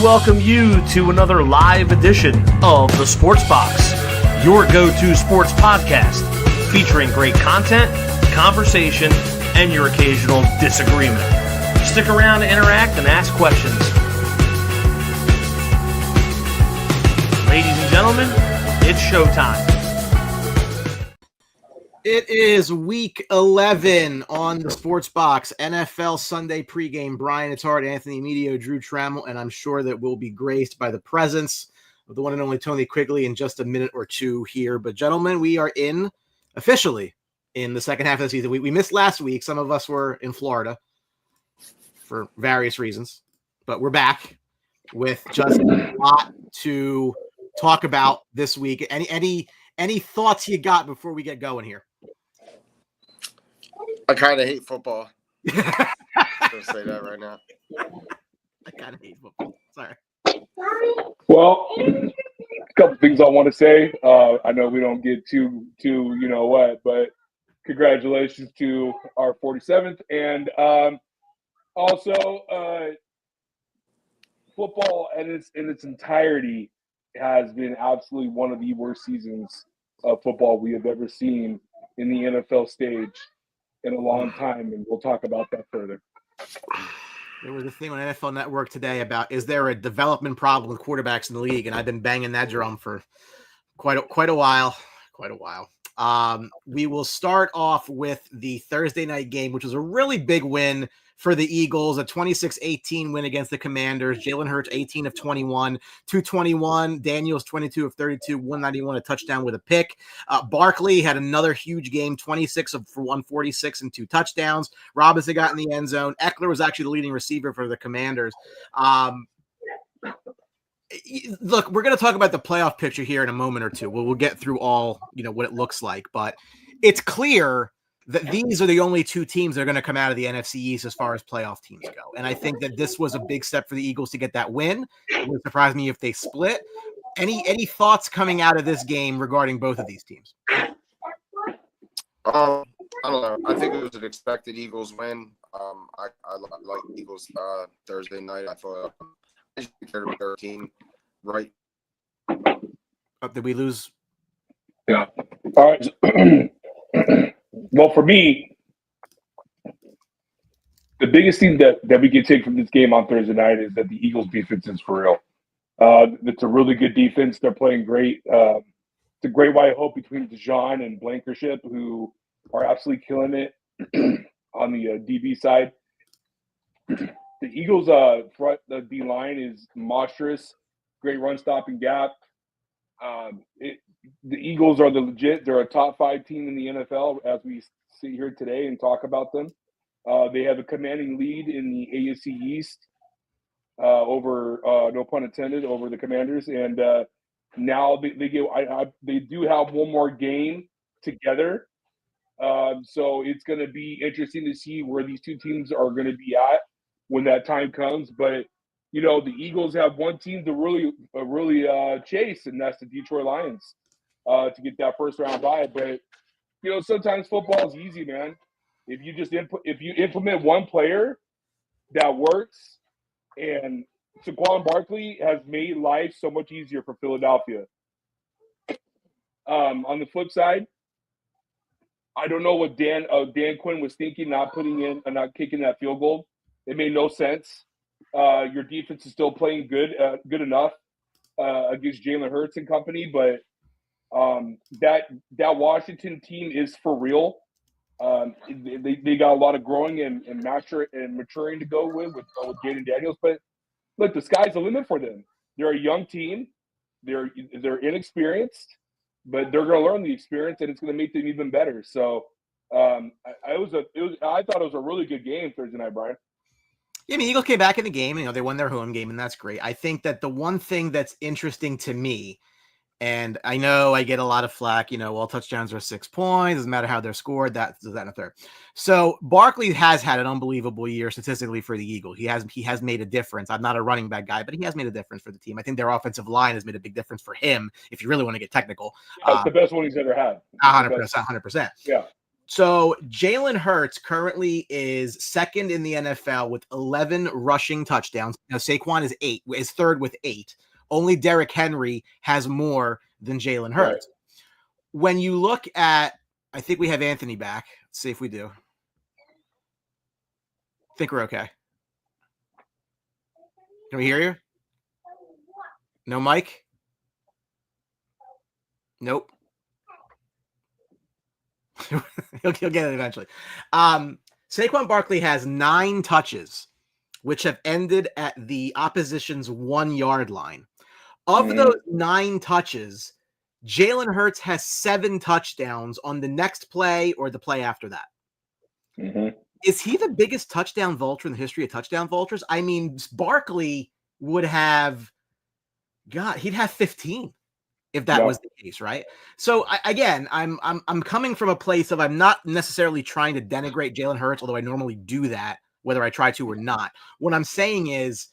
welcome you to another live edition of the Sports Box, your go-to sports podcast featuring great content, conversation, and your occasional disagreement. Stick around to interact and ask questions. Ladies and gentlemen, it's showtime. It is week 11 on the Sports Box, NFL Sunday pregame. Brian It's Hard, Anthony Medio, Drew Trammell, and I'm sure that we'll be graced by the presence of the one and only Tony Quigley in just a minute or two here. But gentlemen, we are officially in the second half of the season. We missed last week. Some of us were in Florida for various reasons, but we're back with just a lot to talk about this week. Any thoughts you got before we get going here? I kind of hate football. I'm going to say that right now. I kind of hate football. Sorry. Well, a couple things I want to say. I know we don't get too you know what, but congratulations to our 47th. And also, football in its entirety has been absolutely one of the worst seasons of football we have ever seen in the NFL stage in a long time, and we'll talk about that further. There was a thing on NFL Network today about, is there a development problem with quarterbacks in the league? And I've been banging that drum for quite a while. We will start off with the Thursday night game, which was a really big win for the Eagles, a 26-18 win against the Commanders. Jalen Hurts, 18 of 21, 221. Daniels, 22 of 32, 191, a touchdown with a pick. Barkley had another huge game, 26 for 146 and 2 touchdowns. Robinson got in the end zone. Eckler was actually the leading receiver for the Commanders. Look, we're going to talk about the playoff picture here in a moment or two. We'll get through all, what it looks like, but it's clear that these are the only two teams that are going to come out of the NFC East as far as playoff teams go. And I think that this was a big step for the Eagles to get that win. It would surprise me if they split. Any thoughts coming out of this game regarding both of these teams? I don't know. I think it was an expected Eagles win. I like Eagles Thursday night. I thought they should be 13, right? Did we lose? Yeah. All right. Well, for me, the biggest thing that we can take from this game on Thursday night is that the Eagles' defense is for real. It's a really good defense. They're playing great. It's a great white hope between Dijon and Blankenship, who are absolutely killing it on the DB side. The Eagles' front, the D line is monstrous. Great run stopping gap. The Eagles are they're a top 5 team in the NFL as we sit here today and talk about them. They have a commanding lead in the AFC East over, no pun intended, over the Commanders. And now they do have one more game together. So it's going to be interesting to see where these two teams are going to be at when that time comes. But, the Eagles have one team to really chase, and that's the Detroit Lions. To get that first round bye. But sometimes football is easy, man. If you implement one player that works, and Saquon Barkley has made life so much easier for Philadelphia. On the flip side, I don't know what Dan Quinn was thinking, not kicking that field goal. It made no sense. Your defense is still playing good enough against Jalen Hurts and company, but that Washington team is for real. They got a lot of growing and maturing to go with Jaden Daniels. But look, the sky's the limit for them. They're a young team. They're inexperienced, but they're going to learn the experience, and it's going to make them even better. So I thought it was a really good game Thursday night, Brian. Yeah, Eagles came back in the game. They won their home game, and that's great. I think that the one thing that's interesting to me, and I know I get a lot of flack, all touchdowns are 6 points. Doesn't matter how they're scored. That and a third. So Barkley has had an unbelievable year statistically for the Eagles. He has made a difference. I'm not a running back guy, but he has made a difference for the team. I think their offensive line has made a big difference for him, if you really want to get technical. That's the best one he's ever had. 100%. Yeah. So Jalen Hurts currently is second in the NFL with 11 rushing touchdowns. Now Saquon is third with 8. Only Derrick Henry has more than Jalen Hurts. Right. When you look at, I think we have Anthony back. Let's see if we do. I think we're okay. Can we hear you? No mic? Nope. he'll get it eventually. Saquon Barkley has 9 touches, which have ended at the opposition's 1-yard line. Of those 9 touches, Jalen Hurts has 7 touchdowns on the next play or the play after that. Mm-hmm. Is he the biggest touchdown vulture in the history of touchdown vultures? I mean, Barkley would have, he'd have 15 if that was the case, right? So I'm coming from a place of I'm not necessarily trying to denigrate Jalen Hurts, although I normally do that, whether I try to or not. What I'm saying is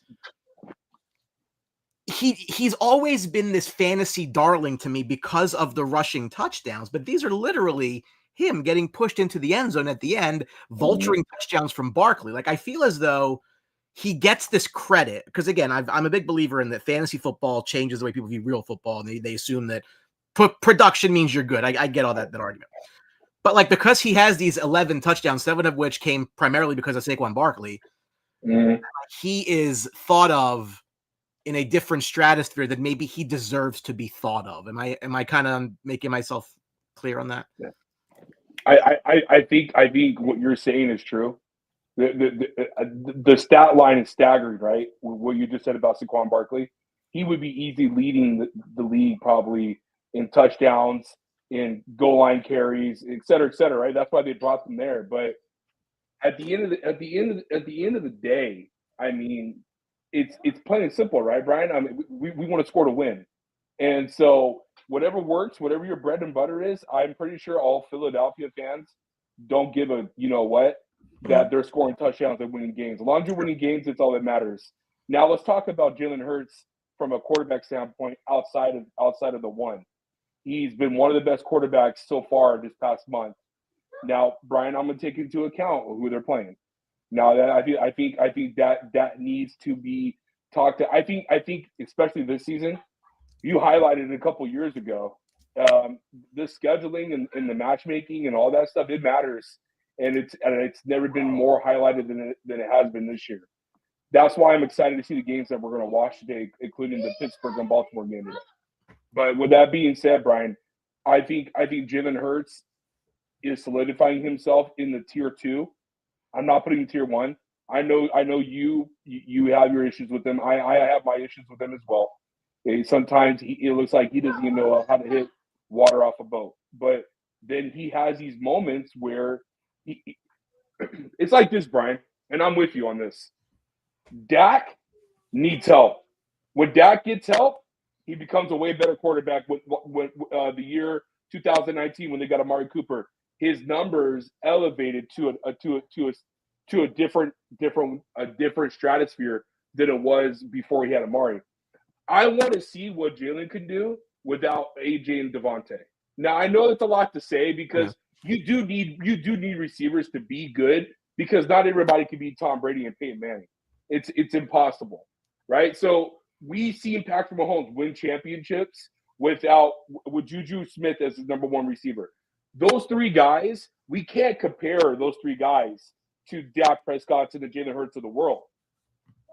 he's always been this fantasy darling to me because of the rushing touchdowns, but these are literally him getting pushed into the end zone at the end, vulturing touchdowns from Barkley. Like, I feel as though he gets this credit because, again, I'm a big believer in that fantasy football changes the way people view real football, and they assume that production means you're good. I get all that argument. But, like, because he has these 11 touchdowns, 7 of which came primarily because of Saquon Barkley, he is thought of in a different stratosphere that maybe he deserves to be thought of. Am I kind of making myself clear on that? Yeah. I think what you're saying is true. The stat line is staggering, right? What you just said about Saquon Barkley. He would be easily leading the league probably in touchdowns, in goal line carries, et cetera, right? That's why they brought them there. But at the end of the day, I mean, it's plain and simple, right, Brian? I mean, we want to score to win. And so whatever works, whatever your bread and butter is, I'm pretty sure all Philadelphia fans don't give a that they're scoring touchdowns and winning games. As long as you're winning games, it's all that matters. Now let's talk about Jalen Hurts from a quarterback standpoint outside of the one. He's been one of the best quarterbacks so far this past month. Now, Brian, I'm going to take into account who they're playing. Now that I think that needs to be talked to. I think especially this season, you highlighted it a couple years ago. The scheduling and the matchmaking and all that stuff, it matters, and it's never been more highlighted than it has been this year. That's why I'm excited to see the games that we're going to watch today, including the Pittsburgh and Baltimore game today. But with that being said, Brian, I think Jalen Hurts is solidifying himself in the tier 2. I'm not putting him tier 1. I know you have your issues with him. I have my issues with him as well. Sometimes it looks like he doesn't even know how to hit water off a boat. But then he has these moments where it's like this, Brian, and I'm with you on this. Dak needs help. When Dak gets help, he becomes a way better quarterback. With the year 2019 when they got Amari Cooper, his numbers elevated to a different stratosphere than it was before he had Amari. I want to see what Jalen can do without AJ and Devontae. Now I know it's a lot to say because you do need receivers to be good because not everybody can be Tom Brady and Peyton Manning. It's impossible, right? So we see Patrick Mahomes win championships with Juju Smith as his number 1 receiver. Those 3 guys, we can't compare those 3 guys to Dak Prescott and the Jalen Hurts of the world.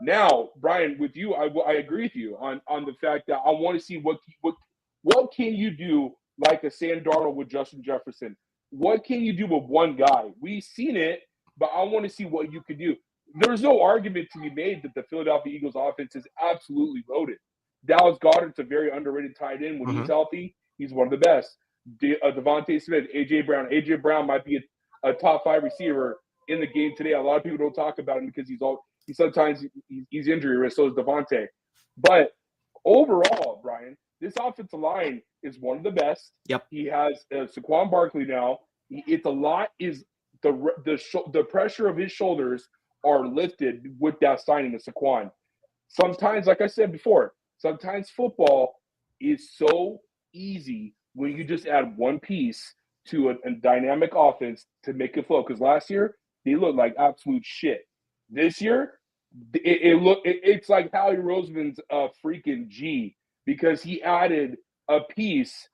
Now, Brian, with you, I agree with you on the fact that I want to see what can you do like a Sam Darnold with Justin Jefferson. What can you do with one guy? We've seen it, but I want to see what you can do. There's no argument to be made that the Philadelphia Eagles offense is absolutely loaded. Dallas Goedert's a very underrated tight end. When he's healthy, he's one of the best. Devontae Smith, A.J. Brown. A.J. Brown might be a top 5 receiver in the game today. A lot of people don't talk about him because he's injury risk. So is Devontae. But overall, Brian, this offensive line is one of the best. Yep. He has Saquon Barkley now. It's a lot. Is the pressure of his shoulders are lifted with that signing of Saquon. Sometimes, like I said before, sometimes football is so easy when you just add one piece to a dynamic offense to make it flow. Because last year they looked like absolute shit. This year, it's like Howie Roseman's freaking G, because he added a piece.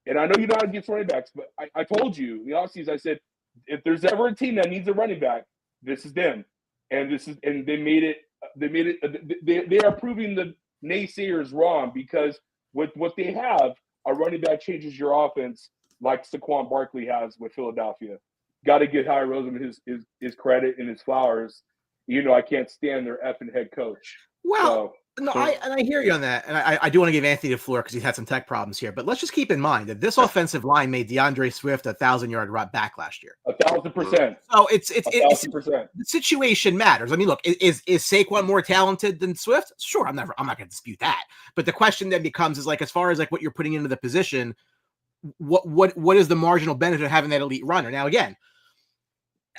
And I know you're not against running backs, but I told you in the offseason, I said, if there's ever a team that needs a running back, this is them. And they made it. They are proving the naysayers wrong, because with what they have, a running back changes your offense like Saquon Barkley has with Philadelphia. Got to give Howie Roseman his credit and his flowers. I can't stand their effing head coach. Well, I hear you on that. And I do want to give Anthony the floor because he's had some tech problems here. But let's just keep in mind that this offensive line made DeAndre Swift a 1,000-yard back last year. 1,000%. So it's 1,000%. The situation matters. I mean, look, is Saquon more talented than Swift? Sure, I'm not going to dispute that. But the question then becomes is like, as far as like what you're putting into the position, what is the marginal benefit of having that elite runner? Now, again,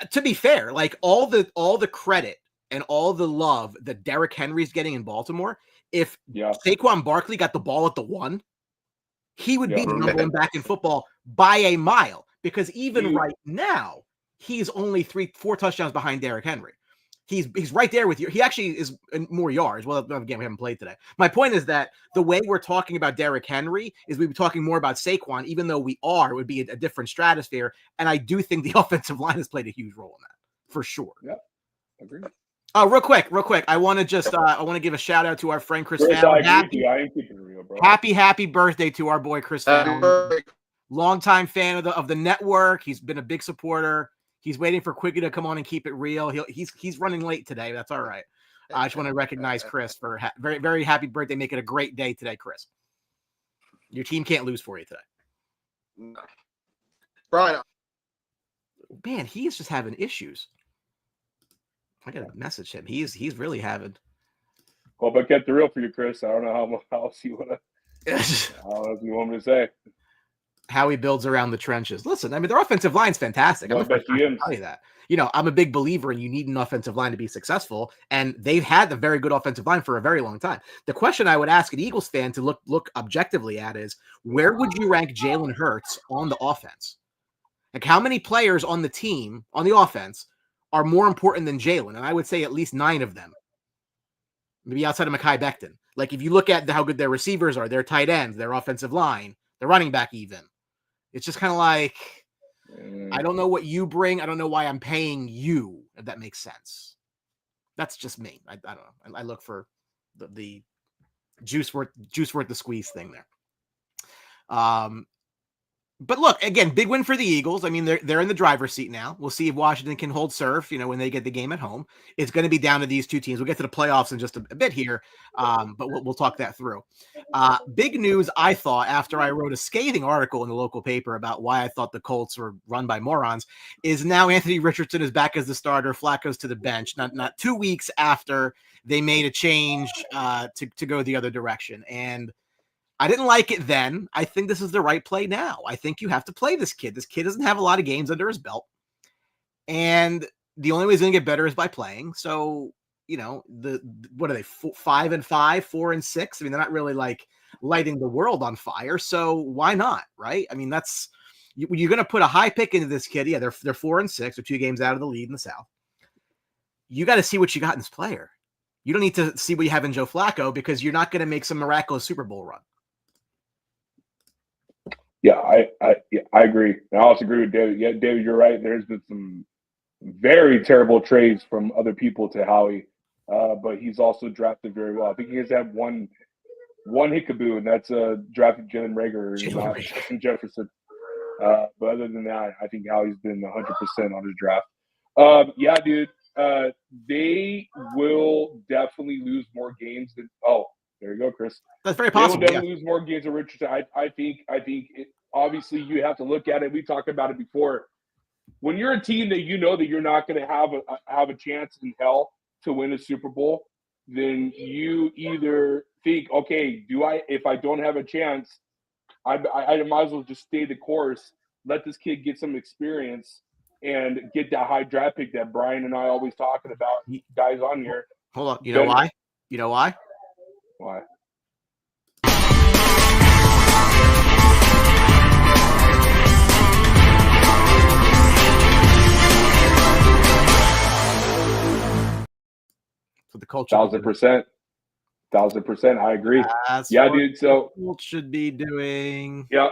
to be fair, like all the credit and all the love that Derrick Henry's getting in Baltimore, if Saquon Barkley got the ball at the 1, he would be the number 1 back in football by a mile, because even right now, he's only 3-4 touchdowns behind Derrick Henry. He's right there with you. He actually is more yards. Well, again, we haven't played today. My point is that the way we're talking about Derrick Henry is we'd be talking more about Saquon, even though it would be a different stratosphere. And I do think the offensive line has played a huge role in that, for sure. Yeah, agreed. Real quick. I want to give a shout out to our friend Chris Fallon. I ain't keeping it real, bro. Happy birthday to our boy Chris Fallon. Longtime fan of the network. He's been a big supporter. He's waiting for Quiggy to come on and keep it real. He's running late today. That's all right. I just want to recognize Chris for very, very happy birthday. Make it a great day today, Chris. Your team can't lose for you today. Brian. Man, he's just having issues. I got to message him. He's really having. Hope I kept it real for you, Chris. I don't know how else you want me to say. How he builds around the trenches. Listen, I mean, their offensive line's fantastic. I'm going to tell you that. I'm a big believer in you need an offensive line to be successful, and they've had a very good offensive line for a very long time. The question I would ask an Eagles fan to look objectively at is, where would you rank Jalen Hurts on the offense? Like, how many players on the team, on the offense, are more important than Jalen? And I would say at least 9 of them. Maybe outside of Mekhi Becton. Like, if you look at how good their receivers are, their tight ends, their offensive line, their running back even. It's just kind of like, I don't know what you bring. I don't know why I'm paying you, if that makes sense. That's just me. I don't know. I look for the juice worth the squeeze thing there. But look, again, big win for the Eagles. I mean, they're in the driver's seat now. We'll see if Washington can hold serve, when they get the game at home. It's going to be down to these two teams. We'll get to the playoffs in just a bit here, but we'll talk that through. Big news, I thought, after I wrote a scathing article in the local paper about why I thought the Colts were run by morons, is now Anthony Richardson is back as the starter. Flacco's to the bench, not 2 weeks after they made a change to go the other direction. And I didn't like it then. I think this is the right play now. I think you have to play this kid. This kid doesn't have a lot of games under his belt. And the only way he's going to get better is by playing. So, what are they, 5-5, 4-6? I mean, they're not really like lighting the world on fire. So why not, right? I mean, you're going to put a high pick into this kid. Yeah, they're 4-6. They're 2 games out of the lead in the South. You got to see what you got in this player. You don't need to see what you have in Joe Flacco, because you're not going to make some miraculous Super Bowl run. Yeah, I agree. And I also agree with David. Yeah, David, you're right. There's been some very terrible trades from other people to Howie, but he's also drafted very well. I think he has had one hickaboo, and that's drafted Jalen Reagor and Jefferson. But other than that, I think Howie's been 100% on his draft. Yeah, dude, they will definitely lose more games than – there you go, Chris. That's very possible. They will lose more games than Richardson. I think obviously you have to look at it. We talked about it before. When you're a team that that you're not going to have a chance in hell to win a Super Bowl, then you either think, okay, if I don't have a chance, I might as well just stay the course, let this kid get some experience, and get that high draft pick that Brian and I always talking about, guys on here. Hold on. You know why? Why? Colts. 1,000%. 1,000%. I agree. That's Yeah, what dude. So the Colts should be doing. yeah,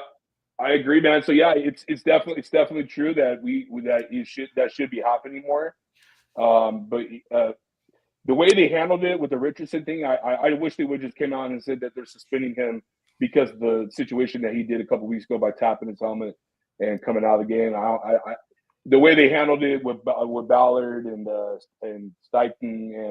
I agree, man. So yeah, it's definitely true that that should be happening more. But the way they handled it with the Richardson thing, I wish they would just came out and said that they're suspending him because of the situation that he did a couple weeks ago by tapping his helmet and coming out of the game. The way they handled it with Ballard and Steichen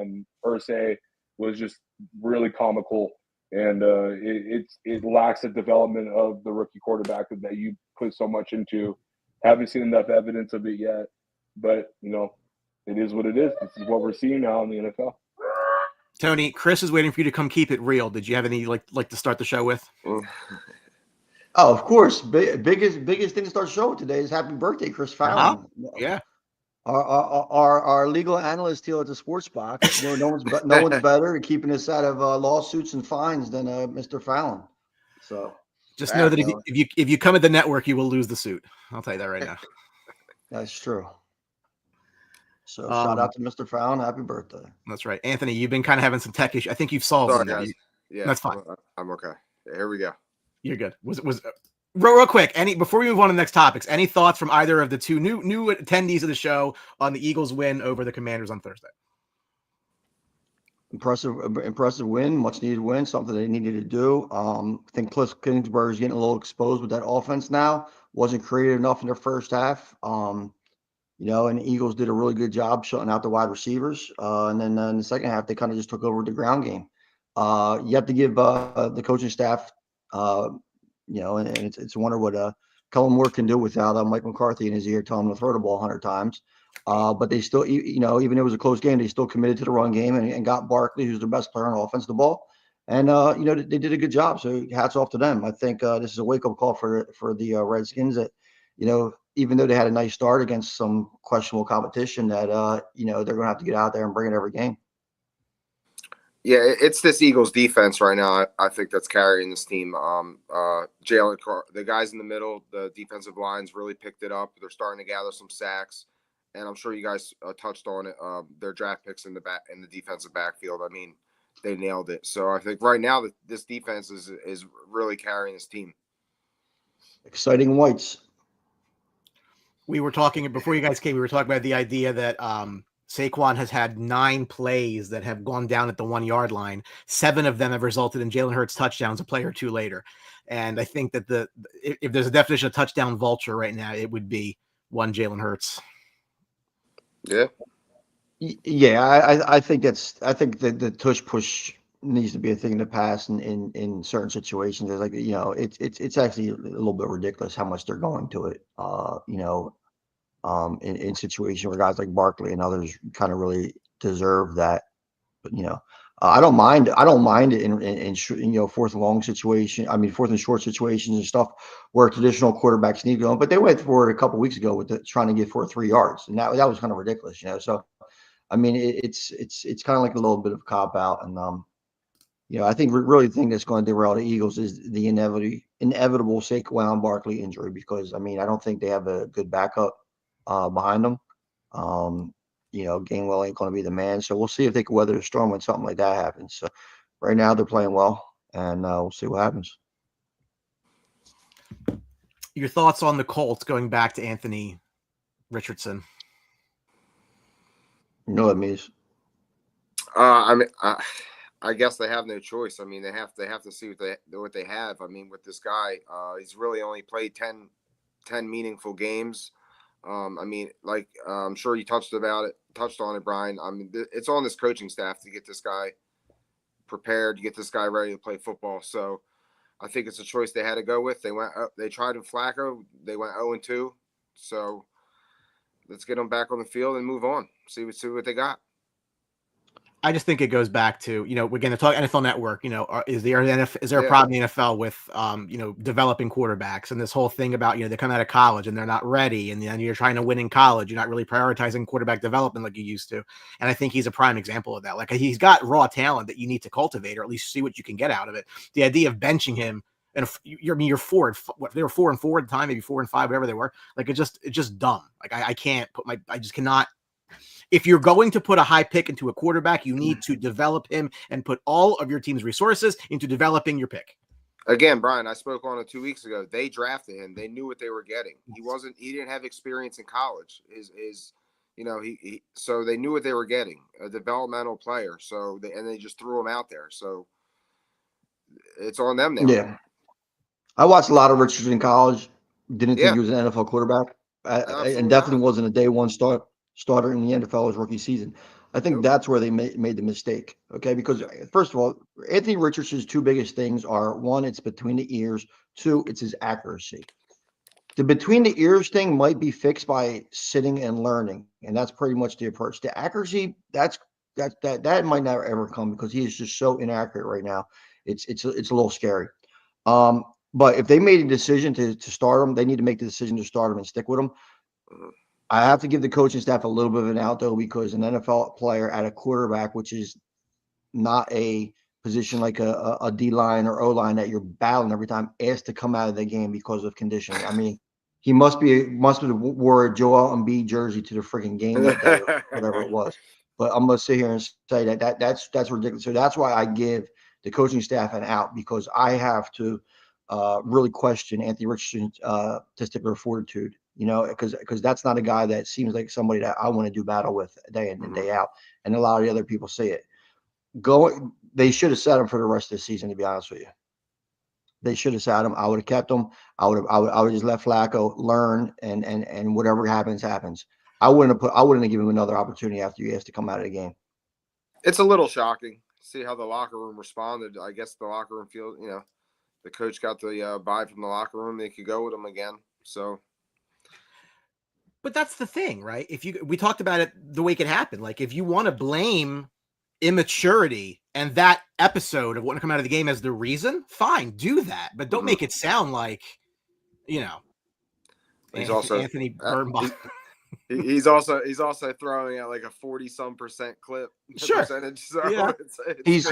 and Irsay was just really comical, and it lacks the development of the rookie quarterback that you put so much into. Haven't seen enough evidence of it yet, but it is what it is. This is what we're seeing now in the NFL. Tony, Chris is waiting for you to come keep it real. Did you have any like to start the show with? Oh, of course. Biggest thing to start the show with today is happy birthday, Chris Fallon. Yeah. Our legal analyst here at the Sports Box. No one's better at keeping us out of lawsuits and fines than Mr. Fallon. So just know that if you come at the network, you will lose the suit. I'll tell you that right now. That's true. So shout out to Mr. Fallon. Happy birthday. That's right. Anthony, you've been kind of having some tech issues. I think you've solved them. Guys. Yeah, that's fine. I'm okay. Here we go. You're good. Was real quick, before we move on to the next topics, any thoughts from either of the two new attendees of the show on the Eagles win over the Commanders on Thursday? Impressive win, much needed win, something they needed to do. I think Cliff Kingsbury is getting a little exposed with that offense now. Wasn't creative enough in their first half. And the Eagles did a really good job shutting out the wide receivers. And then in the second half, they kind of just took over the ground game. You have to give the coaching staff, and it's a wonder what Kellen Moore can do without Mike McCarthy in his ear telling him to throw the ball 100 times. But they still, even though it was a close game, they still committed to the run game and got Barkley, who's the best player on offense, the ball. And, they did a good job. So hats off to them. I think this is a wake-up call for the Redskins that, even though they had a nice start against some questionable competition, that, they're going to have to get out there and bring it every game. Yeah, it's this Eagles defense right now. I think that's carrying this team. Jalen Carr, the guys in the middle, the defensive lines really picked it up. They're starting to gather some sacks, and I'm sure you guys touched on it. Their draft picks in the defensive backfield. I mean, they nailed it. So I think right now this defense is really carrying this team. Exciting whites. We were talking before you guys came. We were talking about the idea that Saquon has had 9 plays that have gone down at the 1-yard line. 7 of them have resulted in Jalen Hurts touchdowns a play or two later. And I think that if there's a definition of touchdown vulture right now, it would be one Jalen Hurts. Yeah. Yeah, I think that the tush push needs to be a thing in the past in certain situations. It's like, it's actually a little bit ridiculous how much they're going to it. In situations where guys like Barkley and others kind of really deserve that. But, I don't mind it in fourth and long situation. I mean, fourth and short situations and stuff where traditional quarterbacks need to go. But they went for it a couple weeks ago with trying to get for 3 yards. And that was kind of ridiculous, So, I mean, it's kind of like a little bit of a cop out. And, I think really the thing that's going to derail the Eagles is the inevitable Saquon Barkley injury, because, I mean, I don't think they have a good backup behind them. Gainwell ain't going to be the man. So we'll see if they can weather the storm when something like that happens. So right now they're playing well, and we'll see what happens. Your thoughts on the Colts going back to Anthony Richardson? You know what it means. I guess they have no choice. I mean, they have to see what they have. I mean, with this guy, he's really only played 10 meaningful games. I mean, like I'm sure you touched on it, Brian. I mean, it's on this coaching staff to get this guy prepared, to get this guy ready to play football. So I think it's a choice they had to go with. They tried with Flacco. They went 0-2. So let's get them back on the field and move on. See what they got. I just think it goes back to, again, the talk NFL Network, is there a problem in the NFL with, developing quarterbacks, and this whole thing about, they come out of college and they're not ready. And then you're trying to win in college. You're not really prioritizing quarterback development like you used to. And I think he's a prime example of that. Like, he's got raw talent that you need to cultivate, or at least see what you can get out of it. The idea of benching him, and you're 4 and they were 4-4 at the time, maybe 4-5, whatever they were. Like, it's just dumb. Like, I can't put I just cannot. if you're going to put a high pick into a quarterback, you need to develop him and put all of your team's resources into developing your pick. Again, Brian, I spoke on it 2 weeks ago. They drafted him. They knew what they were getting. He didn't have experience in college. So they knew what they were getting, a developmental player. So they just threw him out there. So it's on them now. Yeah. I watched a lot of Richardson in college. Didn't think Yeah. he was an NFL quarterback. Absolutely And definitely not. wasn't a day one starter in the NFL his rookie season. I think Nope. that's where they made the mistake. Okay. Because first of all, Anthony Richardson's two biggest things are, one, it's between the ears. Two, it's his accuracy. The between the ears thing might be fixed by sitting and learning. And that's pretty much the approach. The accuracy, that might never ever come because he is just so inaccurate right now. It's a little scary. But if they made a decision to start him, they need to make the decision to start him and stick with him. I have to give the coaching staff a little bit of an out, though, because an NFL player at a quarterback, which is not a position like a D-line or O-line that you're battling every time, asked to come out of the game because of conditioning. I mean, he must have wore a Joel Embiid jersey to the freaking game that day, or whatever it was. But I'm going to sit here and say that's ridiculous. So that's why I give the coaching staff an out, because I have to really question Anthony Richardson's testicular fortitude, because that's not a guy that seems like somebody that I want to do battle with day in and day out. And a lot of the other people say it. They should have set him for the rest of the season, to be honest with you. They should have sat him. I would have kept him. I would just let Flacco learn, and whatever happens. I wouldn't have given him another opportunity after he has to come out of the game. It's a little shocking. See how the locker room responded. I guess the locker room feels, the coach got the buy from the locker room. They could go with him again. So, but that's the thing, right? We talked about it the way it happened. Like, if you want to blame immaturity and that episode of wanting to come out of the game as the reason, fine, do that, but don't make it sound like, he's also Anthony Birnbaum. He's also throwing at like a 40-some% clip percentage. So yeah. He's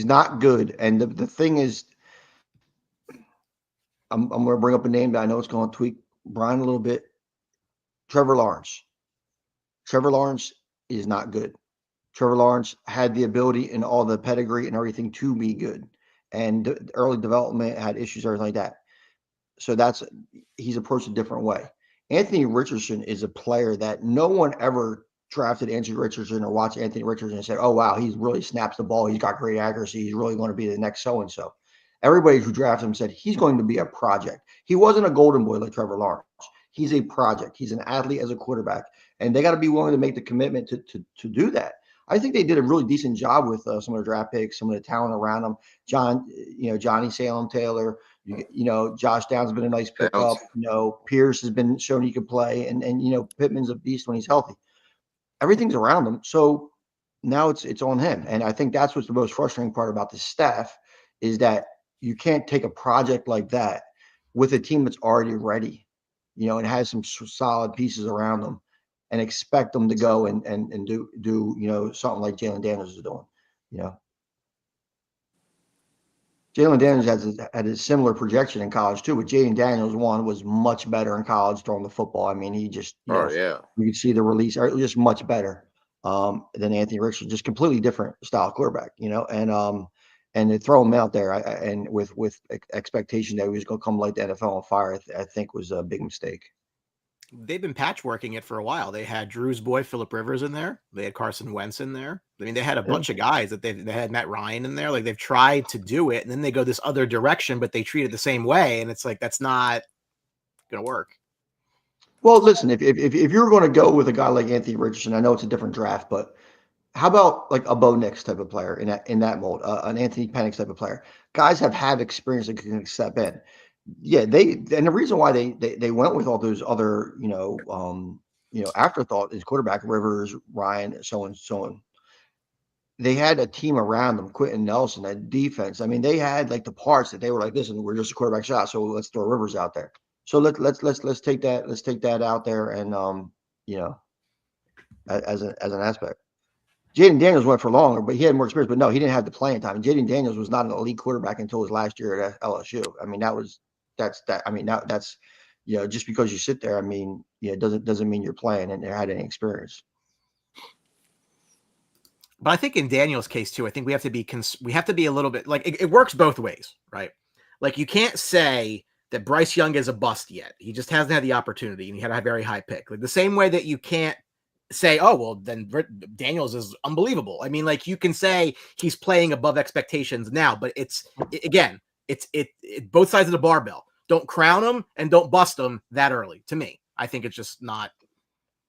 not good. And the thing is, I'm going to bring up a name that I know it's going to tweak Brian a little bit. Trevor Lawrence. Trevor Lawrence is not good. Trevor Lawrence had the ability and all the pedigree and everything to be good, and early development had issues, everything like that. So he's approached a different way. Anthony Richardson is a player that no one ever drafted Anthony Richardson or watched Anthony Richardson and said, oh, wow, he really snaps the ball. He's got great accuracy. He's really going to be the next so-and-so. Everybody who drafted him said he's going to be a project. He wasn't a golden boy like Trevor Lawrence. He's a project. He's an athlete as a quarterback, and they got to be willing to make the commitment to do that. I think they did a really decent job with some of the draft picks, some of the talent around them. Johnny Salem Taylor, Josh Downs has been a nice pickup. Pierce has been shown he could play, and Pittman's a beast when he's healthy. Everything's around him. So now it's on him. And I think that's what's the most frustrating part about the staff, is that you can't take a project like that with a team that's already ready, and has some solid pieces around them, and expect them to go and do something like Jalen Daniels is doing. Jalen Daniels had a similar projection in college too, but Jalen Daniels was much better in college throwing the football. I mean, he just you could see the release, just much better than Anthony Richardson, just completely different style quarterback, and to throw him out there and with expectation that he was going to come light the NFL on fire, I think was a big mistake. They've been patchworking it for a while. They had Drew's boy, Phillip Rivers, in there. They had Carson Wentz in there. I mean, they had a bunch of guys that they had Matt Ryan in there. Like, they've tried to do it, and then they go this other direction, but they treat it the same way. And it's like, that's not going to work. Well, listen, if you're going to go with a guy like Anthony Richardson, I know it's a different draft, but how about like a Bo Nix type of player in that mold, an Anthony Penix type of player? Guys have had experience that can step in. Yeah, and the reason why they went with all those other afterthought is quarterback, Rivers, Ryan, so on. They had a team around them, Quentin Nelson, that defense. I mean, they had like the parts that they were like, listen, we're just a quarterback shot, so let's throw Rivers out there. So let's take that out there, and as an aspect. Jaden Daniels went for longer, but he had more experience. But no, he didn't have the playing time. And Jaden Daniels was not an elite quarterback until his last year at LSU. I mean, that's just because you sit there. I mean, yeah, it doesn't mean you're playing and had any experience. But I think in Daniel's case too, I think we have to be a little bit like it works both ways, right? Like you can't say that Bryce Young is a bust yet. He just hasn't had the opportunity, and he had a very high pick. Like the same way that you can't say, oh, well, then Daniels is unbelievable. I mean, like you can say he's playing above expectations now, but it's both sides of the barbell. Don't crown him and don't bust him that early. To me, I think it's just not.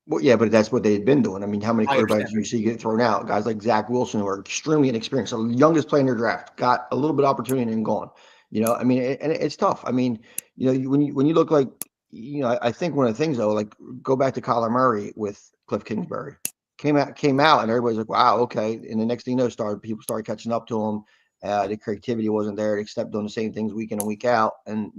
Well, yeah, but that's what they've been doing. I mean, how many I quarterbacks understand. do you see get thrown out? Guys like Zach Wilson, who are extremely inexperienced, the youngest player in their draft, got a little bit of opportunity and gone. I mean, and it's tough. I mean, when you look like, I think one of the things though, like go back to Kyler Murray with Cliff Kingsbury, came out, and everybody's like, wow, okay. And the next thing you know, people started catching up to him. The creativity wasn't there. They kept doing the same things week in and week out. And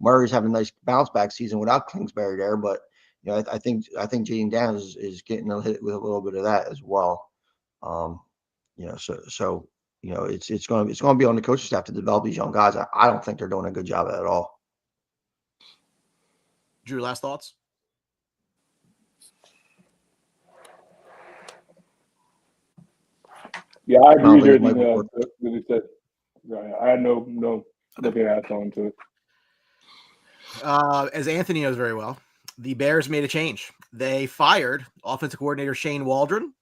Murray's having a nice bounce back season without Kingsbury there, but. I think Jaden Daniels is getting a hit with a little bit of that as well. So it's going to be on the coaching staff to develop these young guys. I don't think they're doing a good job at all. Drew, last thoughts? Yeah, I agree with everything that he said. I had nothing to add on to it. As Anthony knows very well, the Bears made a change. They fired offensive coordinator Shane Waldron.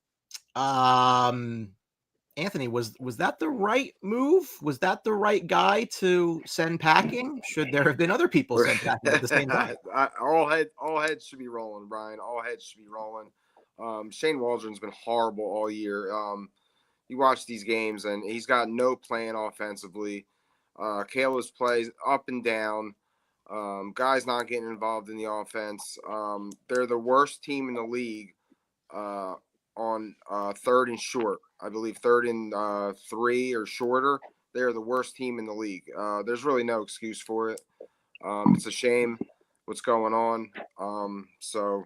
Anthony, was that the right move? Was that the right guy to send packing? Should there have been other people sent packing at the same time? All heads should be rolling, Brian. All heads should be rolling. Shane Waldron's been horrible all year. You watch these games, and he's got no plan offensively. Caleb's plays up and down. Guys not getting involved in the offense. They're the worst team in the league on third and short. I believe third and 3 or shorter. They're the worst team in the league. There's really no excuse for it. It's a shame what's going on. So,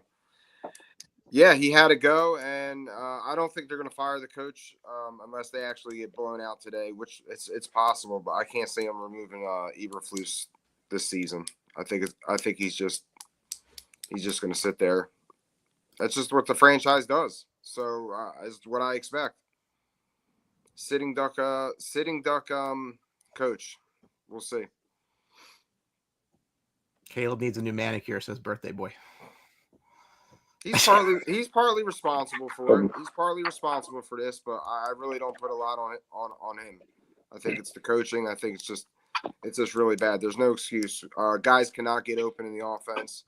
yeah, he had to go, and I don't think they're going to fire the coach unless they actually get blown out today, which it's possible, but I can't see them removing Eberflus this season. I think he's just going to sit there. That's just what the franchise does. So is what I expect. Sitting duck coach. We'll see. Caleb needs a new manicure, says birthday boy. He's partly responsible for it. He's partly responsible for this, but I really don't put a lot on him. I think it's the coaching. I think it's just really bad. There's no excuse. Guys cannot get open in the offense.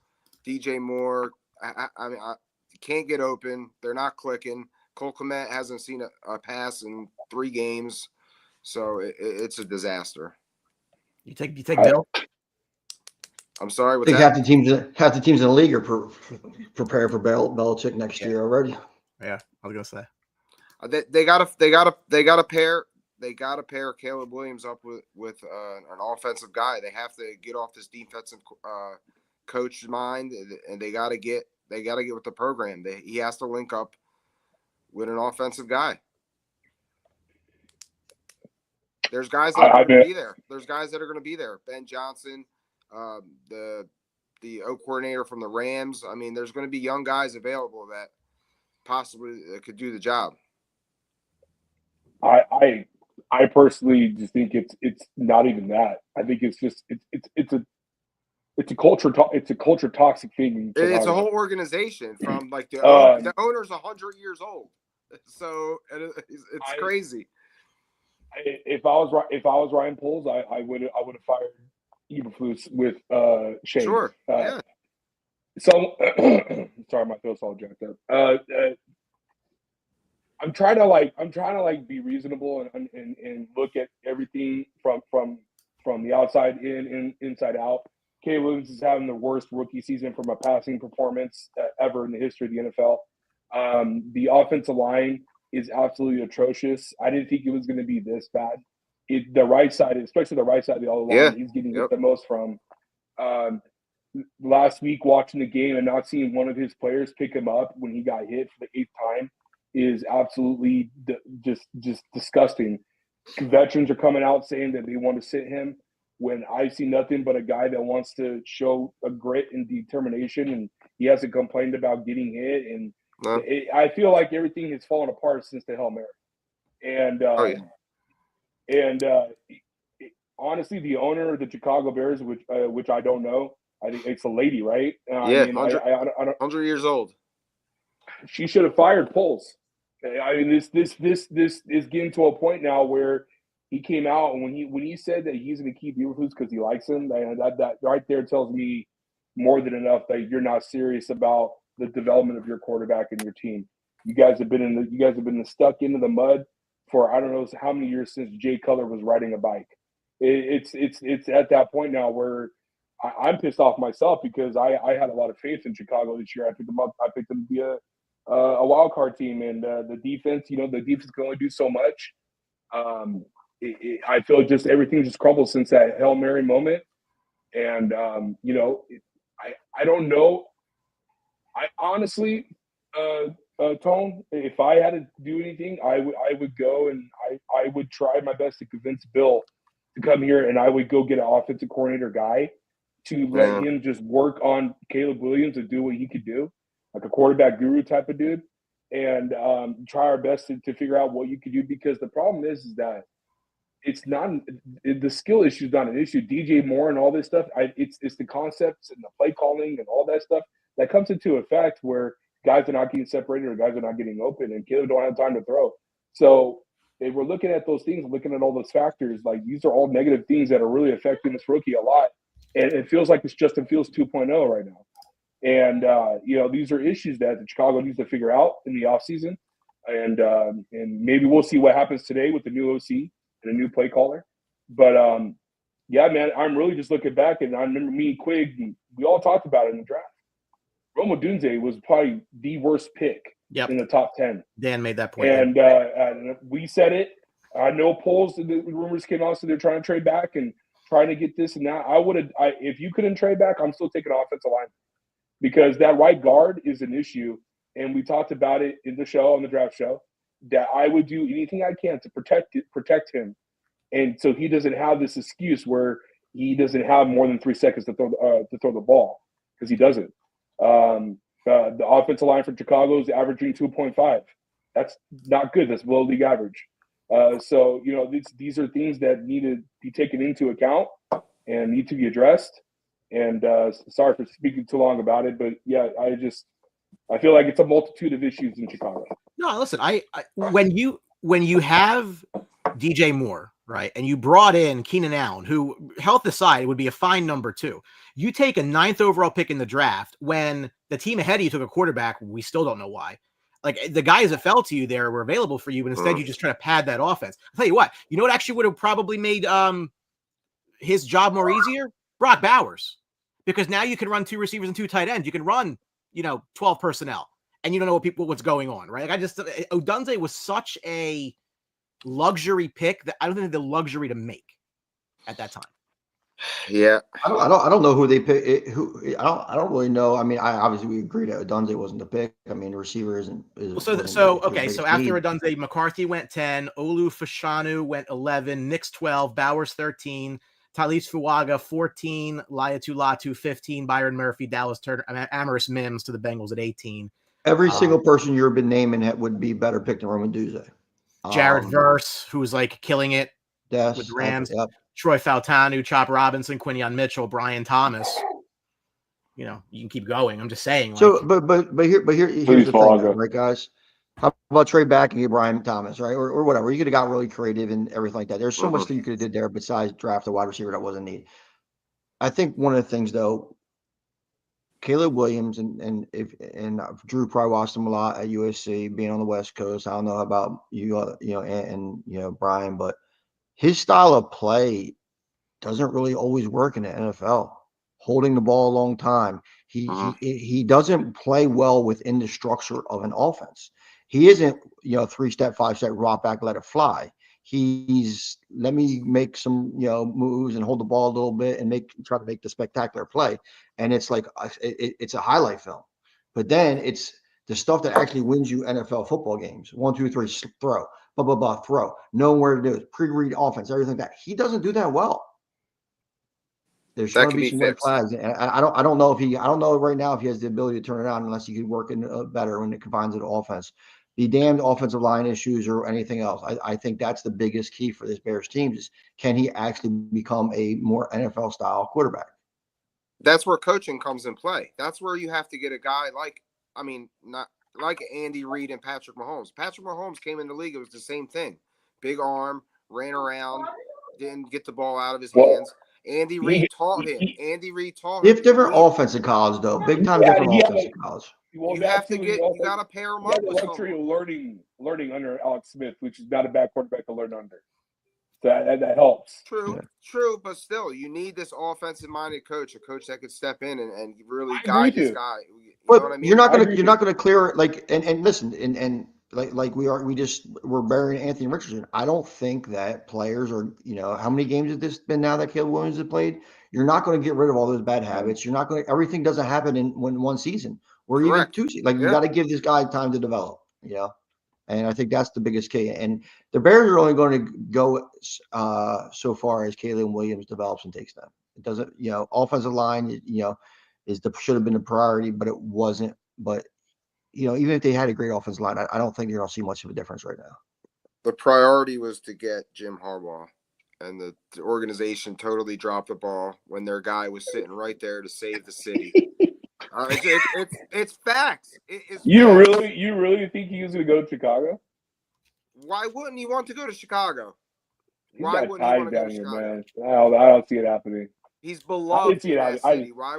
DJ Moore, I mean, can't get open. They're not clicking. Cole Kmet hasn't seen a pass in 3 games, so it's a disaster. You take Bill. I'm sorry. I think half the teams in the league are prepared for Belichick next year already. Yeah, I was gonna say they got to pair Caleb Williams up with an offensive guy. They have to get off this defensive coach's mind, and they got to get with the program. He has to link up with an offensive guy. There's guys that are going to be there. There's guys that are going to be there. Ben Johnson, the O coordinator from the Rams. I mean, there's going to be young guys available that possibly could do the job. I personally just think it's not even that. I think it's just it's a culture toxic thing. It's a whole organization from like the owner's 100 years old, so it's crazy. If I was Ryan Poles, I would have fired Eberflus with Shane. Sure. Yeah. So sorry, my throat's all jacked up. I'm trying to be reasonable and look at everything from the outside in and inside out. Caleb Williams is having the worst rookie season from a passing performance ever in the history of the NFL. The offensive line is absolutely atrocious. I didn't think it was going to be this bad. The right side, especially the right side of the line, he's getting the most from. Last week, watching the game and not seeing one of his players pick him up when he got hit for the 8th time is absolutely just disgusting. Veterans are coming out saying that they want to sit him. when I see nothing but a guy that wants to show a grit and determination, and he hasn't complained about getting hit. And No. I feel like everything has fallen apart since the Hail Mary. And honestly, the owner of the Chicago Bears, which I don't know, I think it's a lady, right? Yeah, I mean, 100 years old. She should have fired Poles. I mean, this is getting to a point now where he came out, and when he said that he's going to keep Eberflus because he likes him, that right there tells me more than enough that you're not serious about the development of your quarterback and your team. You guys have been stuck into the mud for I don't know how many years since Jay Cutler was riding a bike. It's at that point now where I'm pissed off myself because I had a lot of faith in Chicago this year. I picked them up. I picked them to be a wild card team, and the defense. The defense can only do so much. I feel just everything just crumbles since that Hail Mary moment, and I don't know. I honestly, Tone, if I had to do anything, I would go and I would try my best to convince Bill to come here, and I would go get an offensive coordinator guy to let him just work on Caleb Williams and do what he could do, like a quarterback guru type of dude, and try our best to figure out what you could do, because the problem is that it's not the skill issue is not an issue. DJ Moore and all this stuff, it's the concepts and the play calling and all that stuff that comes into effect where guys are not getting separated or guys are not getting open, and Caleb don't have time to throw. So if we're looking at those things, looking at all those factors, like these are all negative things that are really affecting this rookie a lot. And it feels like it's Justin Fields 2.0 right now. And, these are issues that Chicago needs to figure out in the offseason. And maybe we'll see what happens today with the new OC and a new play caller. But, yeah, man, I'm really just looking back, and I remember me and Quig, we all talked about it in the draft. Rome Odunze was probably the worst pick in the top 10. Dan made that point. And we said it. I know polls, the rumors came out, so they're trying to trade back and trying to get this and that. If you couldn't trade back, I'm still taking offensive line, because that right guard is an issue. And we talked about it in the show, on the draft show, that I would do anything I can to protect him. And so he doesn't have this excuse where he doesn't have more than 3 seconds to throw the ball, because he doesn't. The offensive line for Chicago is averaging 2.5. That's not good. That's below league average. So these are things that need to be taken into account and need to be addressed. And sorry for speaking too long about it, but yeah, I feel like it's a multitude of issues in Chicago. No, listen, when you have DJ Moore, right, and you brought in Keenan Allen, who, health aside, would be a fine number 2. You take a 9th overall pick in the draft when the team ahead of you took a quarterback. We still don't know why. Like, the guys that fell to you there were available for you, but instead you just try to pad that offense. I'll tell you what, what actually would have probably made his job more easier? Brock Bowers. Because now you can run 2 receivers and 2 tight ends. You can run, 12 personnel, and you don't know what's going on, right? Like, Odunze was such a luxury pick that I don't think they had the luxury to make at that time. Yeah, I don't know who they pick. I don't really know. I mean, obviously we agree that Odunze wasn't the pick. I mean, the receiver isn't. So after Odunze, McCarthy went 10, Olu Fashanu went 11, Nix 12, Bowers 13, Talise Fuaga 14, Laiatu Latu 15, Byron Murphy, Dallas Turner, Amaris Mims to the Bengals at 18. Every single person you've been naming would be better picked than Roman Duze. Jared Verse, who's like killing it with the Rams. Yep. Troy Fautanu, Chop Robinson, Quinion Mitchell, Brian Thomas. You can keep going. I'm just saying. So, here's the thing, right, guys? How about trade back and get Brian Thomas, right, or whatever? You could have got really creative and everything like that. There's so much that you could have did there besides draft a wide receiver that wasn't needed. I think one of the things, though, Caleb Williams and Drew probably watched him a lot at USC, being on the West Coast. I don't know about you, and Brian, but his style of play doesn't really always work in the NFL. Holding the ball a long time, he doesn't play well within the structure of an offense. He isn't 3-step, 5-step, drop back, let it fly. He's let me make some moves and hold the ball a little bit and try to make the spectacular play. And it's like it's a highlight film. But then it's the stuff that actually wins you NFL football games. 1, 2, 3, throw, blah blah blah, throw. Knowing where to do it, pre-read offense, everything like that. He doesn't do that well. there's That going to can be be some red fixed. flags. And I don't know right now if he has the ability to turn it on unless he could work in better when it confines to the offense. The damned offensive line issues or anything else. I think that's the biggest key for this Bears team is can he actually become a more NFL style quarterback? That's where coaching comes in play. That's where you have to get a guy not like Andy Reid and Patrick Mahomes. Patrick Mahomes came in the league. It was the same thing. Big arm, ran around, didn't get the ball out of his hands. Andy Reid taught him. They have different offense in college, though. Big time different offense in college. Well, You got to pair him he up had the with luxury someone. of learning under Alex Smith, which is not a bad quarterback to learn under. So that helps. True, but still, you need this offensive-minded coach, a coach that could step in and really I guide agree this too. guy. You But know what I mean? you're not gonna clear it and listen and like we're burying Anthony Richardson. I don't think that players are, how many games has this been now that Caleb Williams has played? You're not going to get rid of all those bad habits. You're not going to, everything doesn't happen in one season or even Correct. 2 seasons. Like you got to give this guy time to develop, and I think that's the biggest key. And the Bears are only going to go so far as Caleb Williams develops and takes them. It doesn't, offensive line, should have been a priority, but it wasn't. But even if they had a great offensive line, I don't think you're going to see much of a difference right now. The priority was to get Jim Harbaugh, and the organization totally dropped the ball when their guy was sitting right there to save the city. It's facts. You really think he was going to go to Chicago? Why wouldn't he want to go to Chicago? Why wouldn't he want to go to Chicago? Man. I don't see it happening. He's beloved in that city. Why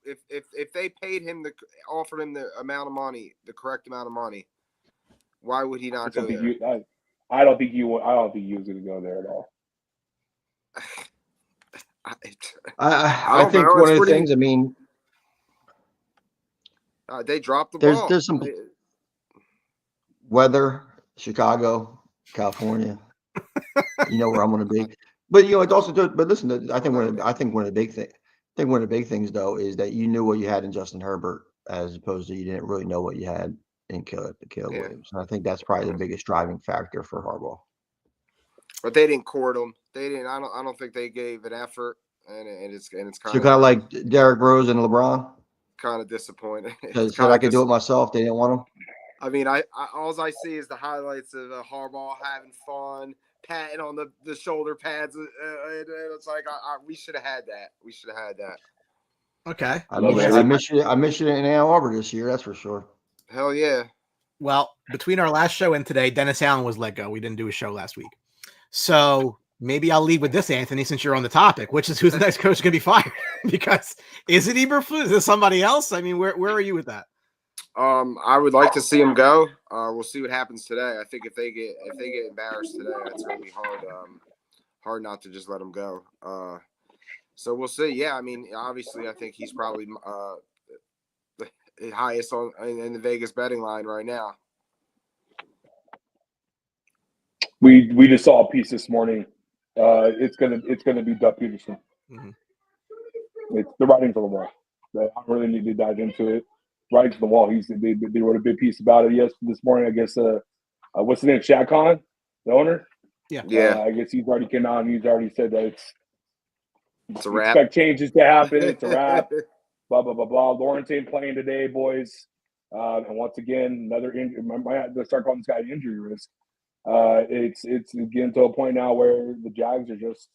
if they paid him offered him the amount of money, the correct amount of money, why would he not go there? I don't think he was going to go there at all. I think one of the things. They dropped the ball. There's some weather, Chicago, California. You know where I'm going to be, but it's also. But listen, I think one of the big things. I think one of the big things though is that you knew what you had in Justin Herbert as opposed to you didn't really know what you had in Caleb Williams. And I think that's probably the biggest driving factor for Harbaugh. But they didn't court him. They didn't. I don't think they gave an effort, and it's kind of kind of like Derrick Rose and LeBron. Kind of disappointing. Because I could do it myself. They didn't want him. I mean, all I see is the highlights of Harbaugh having fun, patting on the shoulder pads. And it's like we should have had that. We should have had that. Okay. I miss you in Ann Arbor this year. That's for sure. Hell yeah. Well, between our last show and today, Dennis Allen was let go. We didn't do a show last week. So maybe I'll lead with this, Anthony, since you're on the topic, which is who's the next coach going to be fired? Because is it Eberflus? Is it somebody else? I mean, where are you with that? I would like to see him go. We'll see what happens today. I think if they get embarrassed today, it's going to be hard not to just let him go. So we'll see. Yeah, I mean, obviously, I think he's probably the highest in the Vegas betting line right now. We just saw a piece this morning. It's gonna be Doug Peterson. Mm-hmm. It's the writing's on the wall. I don't really need to dive into it. Writing's on the wall. They wrote a big piece about it this morning. I guess what's his name? Shad Khan, the owner. Yeah. I guess he's already came out and he's already said that it's a wrap. Expect changes to happen. It's a wrap. Blah blah blah blah. Lawrence ain't playing today, boys. And once again, another injury. I might have to start calling this guy injury risk. It's getting to a point now where the Jags are just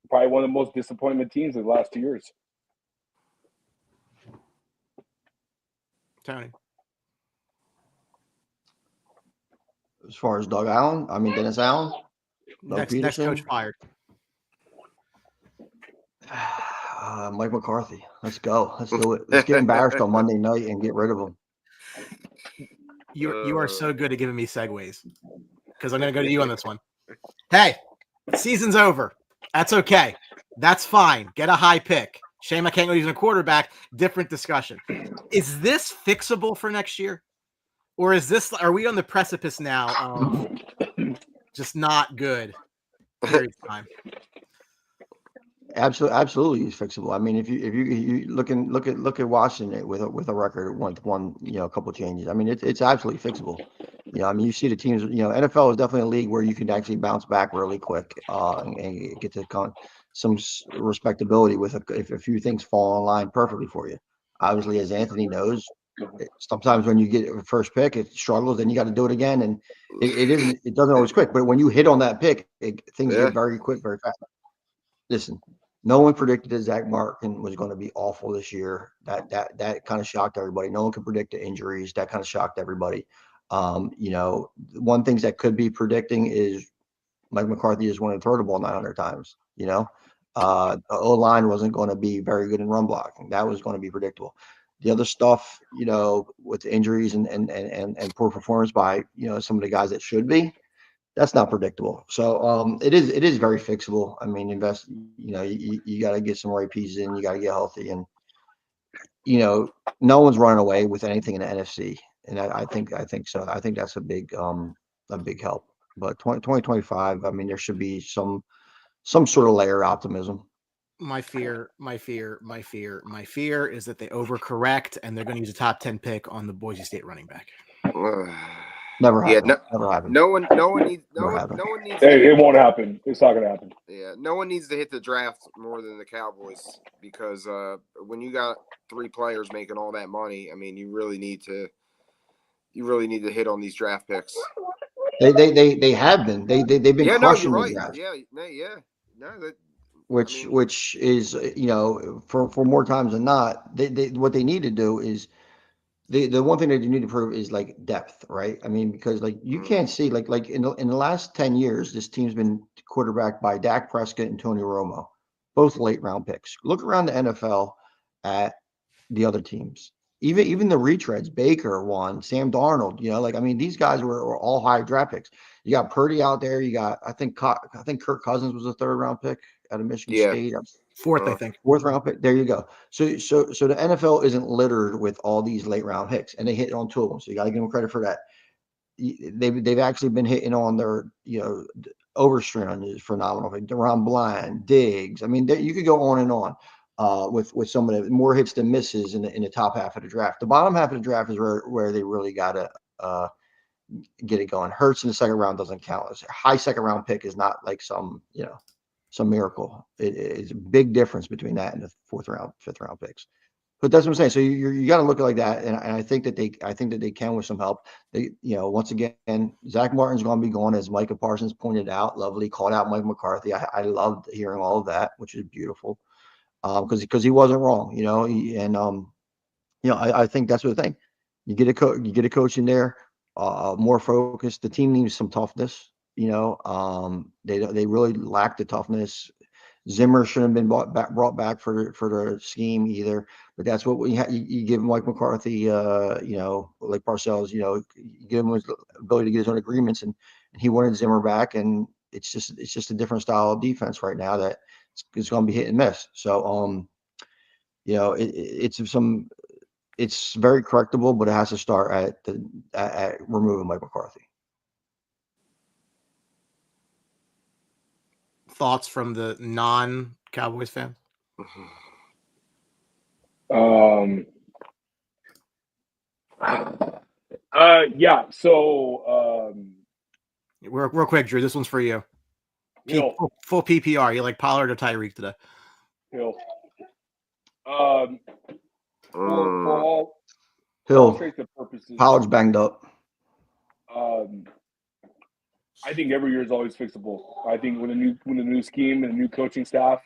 probably one of the most disappointment teams in the last 2 years. Tony. As far as Dennis Allen, next coach fired. Mike McCarthy. Let's go. Let's do it. Let's get embarrassed on Monday night and get rid of him. You are so good at giving me segues because I'm going to go to you on this one. Hey, season's over. That's okay. That's fine. Get a high pick. Shame I can't go using a quarterback. Different discussion. Is this fixable for next year? Or are we on the precipice now of just not good? Period time. Absolutely, it's fixable. I mean, if you look at Washington with a record, one a couple changes. I mean, it's absolutely fixable. Yeah, I mean, you see the teams. NFL is definitely a league where you can actually bounce back really quick and get to some respectability with if a few things fall in line perfectly for you. Obviously, as Anthony knows, sometimes when you get a first pick, it struggles. Then you got to do it again, and it doesn't always quick. But when you hit on that pick, things Yeah. get very quick, very fast. Listen, no one predicted that Zach Martin was going to be awful this year. That kind of shocked everybody. No one could predict the injuries. That kind of shocked everybody. One things that could be predicting is Mike McCarthy just wanted to throw the ball 900 times. The O-line wasn't going to be very good in run blocking. That was going to be predictable. The other stuff, with the injuries and poor performance by, some of the guys that should be, that's not predictable. So it is very fixable. I mean, you got to get some right pieces in, you got to get healthy, and no one's running away with anything in the NFC. And I think so. I think that's a big help. But 2025, I mean, there should be some sort of layer of optimism. My fear is that they overcorrect and they're going to use a top 10 pick on the Boise State running back. Never Yeah, happened. Never happened. No one needs. Hey, it won't happen. It's not going to happen. Yeah, no one needs to hit the draft more than the Cowboys because when you got 3 players making all that money, I mean, you really need to hit on these draft picks. They have been. They've been crushing you're the right. draft. Yeah. No, Which is for more times than not, they what they need to do is the one thing that you need to prove is like depth, right? I mean, because like you can't see like in the last 10 years, this team's been quarterbacked by Dak Prescott and Tony Romo, both late round picks. Look around the NFL at the other teams. Even the retreads, Baker won, Sam Darnold, I mean, these guys were all high draft picks. You got Purdy out there. You got, I think Kirk Cousins was a 3rd round pick out of Michigan State. 4th, I think. 4th round pick. There you go. So the NFL isn't littered with all these late round picks, and they hit on 2 of them. So you got to give them credit for that. They've actually been hitting on their, Overstream is phenomenal. Deron Bland, Diggs. I mean, you could go on and on. With some of the more hits than misses in the top half of the draft. The bottom half of the draft is where they really got to get it going. Hurts in the 2nd round doesn't count. A high 2nd round pick is not like some miracle. It's a big difference between that and the 4th round, 5th round picks. But that's what I'm saying. So you got to look at it like that, and I think that they can with some help. Once again, Zach Martin's going to be gone, as Micah Parsons pointed out. Lovely called out Mike McCarthy. I loved hearing all of that, which is beautiful. Because he wasn't wrong, I think that's the thing. You get a coach in there, more focused. The team needs some toughness. They really lack the toughness. Zimmer shouldn't have been brought back for the scheme either. But that's what you give Mike McCarthy. Like Parcells, you give him his ability to get his own agreements, and he wanted Zimmer back, and it's just a different style of defense right now that it's going to be hit and miss. So, it's very correctable, but it has to start at removing Mike McCarthy. Thoughts from the non-Cowboys fan? Yeah. So, real quick, Drew, this one's for you. Full PPR. You like Pollard or Tyreek today? Hill. For all intents and purposes, Pollard's banged up. I think every year is always fixable. I think with a new scheme and a new coaching staff,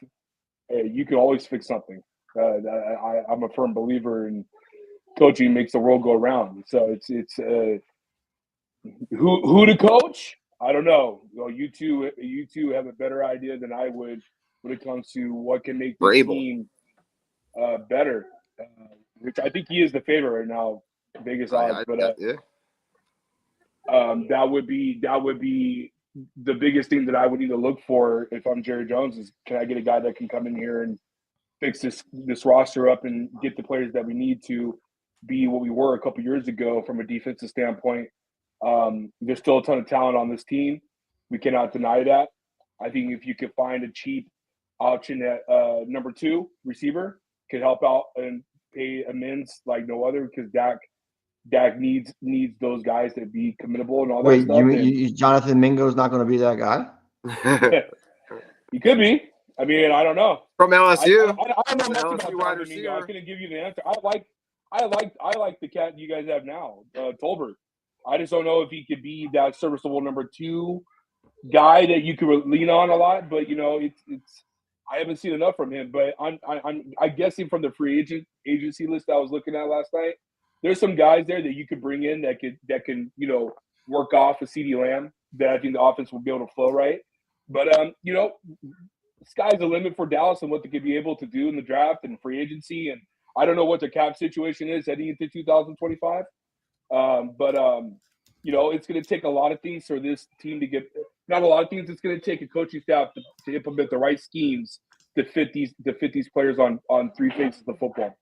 you can always fix something. I'm a firm believer in coaching makes the world go around. So it's who to coach? I don't know. Well, you two have a better idea than I would when it comes to what can make the team better. Which I think he is the favorite right now, Vegas odds. But that would be the biggest thing that I would need to look for if I'm Jerry Jones is, can I get a guy that can come in here and fix this roster up and get the players that we need to be what we were a couple years ago from a defensive standpoint. There's still a ton of talent on this team. We cannot deny that. I think if you could find a cheap option at number 2 receiver, could help out and pay amends like no other, because Dak Dak needs those guys to be committable and all that Wait, stuff. Jonathan Mingo's not going to be that guy? He could be. I mean, I don't know. From LSU. I don't know much LSU about wide Jonathan Mingo. I receiver. couldn't give you the answer. I like the cat you guys have now, Tolbert. I just don't know if he could be that serviceable number 2 guy that you could lean on a lot. But it's I haven't seen enough from him. But I'm guessing from the free agency list I was looking at last night, there's some guys there that you could bring in that can work off a CeeDee Lamb that I think the offense will be able to flow right. But sky's the limit for Dallas and what they could be able to do in the draft and free agency. And I don't know what their cap situation is heading into 2025. It's going to take a lot of things for this team to get – not a lot of things. It's going to take a coaching staff to implement the right schemes to fit these players on 3 faces of football.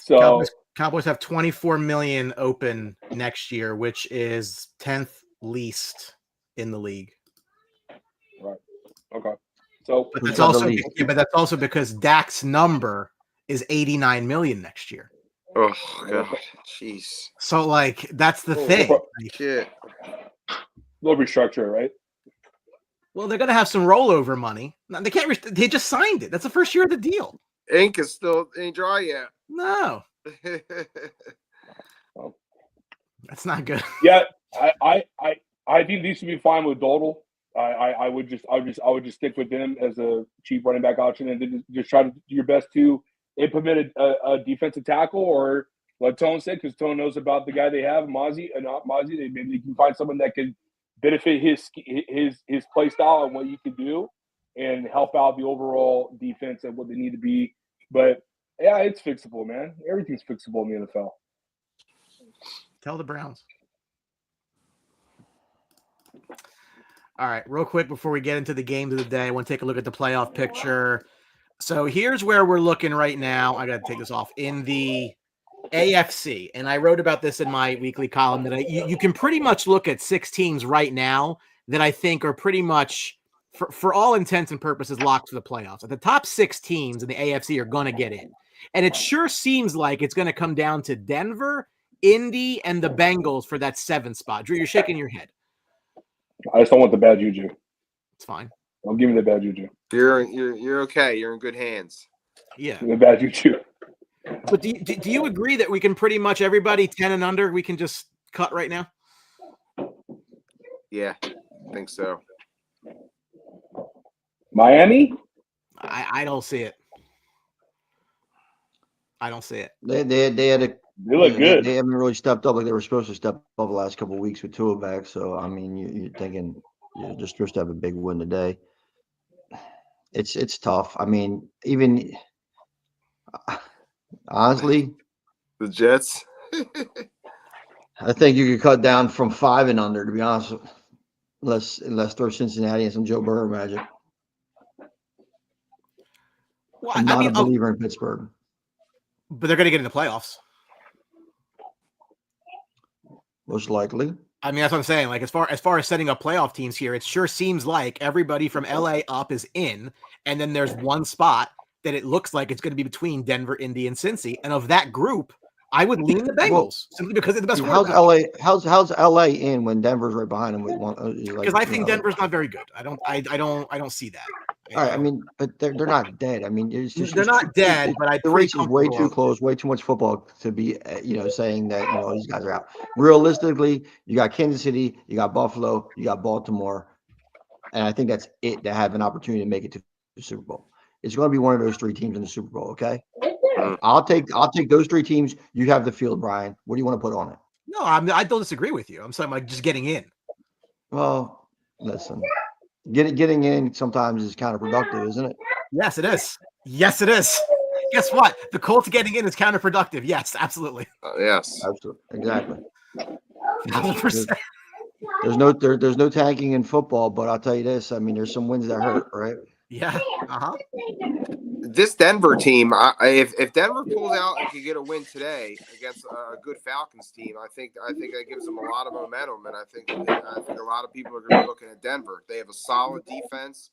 So Cowboys have $24 million open next year, which is 10th least in the league. Right. Okay. So but that's also because Dak's number is $89 million next year. Oh God, jeez. So that's the thing. Shit. Little restructure, right? Well, they're gonna have some rollover money. No, they can't. They just signed it. That's the first year of the deal. Ink is still ain't dry yet. No. That's not good. Yeah, I think these should be fine with Dodal. I would just stick with them as a cheap running back option, and then just try to do your best to implement a defensive tackle, or what Tone said, because Tone knows about the guy they have, Mozzie, and not Mozzie. Maybe they can find someone that can benefit his play style and what you can do, and help out the overall defense and what they need to be. But yeah, it's fixable, man. Everything's fixable in the NFL. Tell the Browns. All right, real quick before we get into the games of the day, I want to take a look at the playoff picture. So here's where we're looking right now. I got to take this off. In the AFC, and I wrote about this in my weekly column, that you can pretty much look at 6 teams right now that I think are pretty much, for all intents and purposes, locked for the playoffs. The top 6 teams in the AFC are going to get in. And it sure seems like it's going to come down to Denver, Indy, and the Bengals for that 7th spot. Drew, you're shaking your head. I just don't want the bad juju. It's fine. Don't give me the bad juju. You're okay. You're in good hands. Yeah. The bad juju. But do you agree that we can pretty much everybody 10 and under, we can just cut right now? Yeah, I think so. Miami? I don't see it. I don't see it. They look good. They haven't really stepped up like they were supposed to step up the last couple of weeks with Tua back. So I mean, you're thinking you're just supposed to have a big win today. It's tough. I mean, even honestly, the Jets. I think you could cut down from 5 and under, to be honest. Unless throw Cincinnati and some Joe Burrow magic. Well, I'm not a believer in Pittsburgh. But they're going to get in the playoffs. Most likely. I mean, that's what I'm saying. Like, as far as setting up playoff teams here, it sure seems like everybody from LA up is in, and then there's one spot that it looks like it's going to be between Denver, Indy, and Cincy. And of that group, I would lean the Bengals simply because they're the best. How's LA in when Denver's right behind them with one? Because I think Denver's not very good. I don't see that. All right, I mean, but they're not dead. I mean, they're not dead, but the race is way too close, way too much football to be, saying that these guys are out. Realistically, you got Kansas City, you got Buffalo, you got Baltimore, and I think that's it to have an opportunity to make it to the Super Bowl. It's going to be one of those 3 teams in the Super Bowl. Okay, I'll take those 3 teams. You have the field, Brian. What do you want to put on it? No, I don't disagree with you. I'm saying like just getting in. Well, listen. Getting in sometimes is counterproductive, isn't it? Yes, it is. Yes, it is. Guess what? The Colts getting in is counterproductive. Yes, absolutely. Yes, absolutely, exactly. 100%. There's no tanking in football, but I'll tell you this. I mean, there's some wins that hurt, right? Yeah. This Denver team, if Denver pulls out and can get a win today against a good Falcons team, I think that gives them a lot of momentum, and I think a lot of people are going to be looking at Denver. They have a solid defense.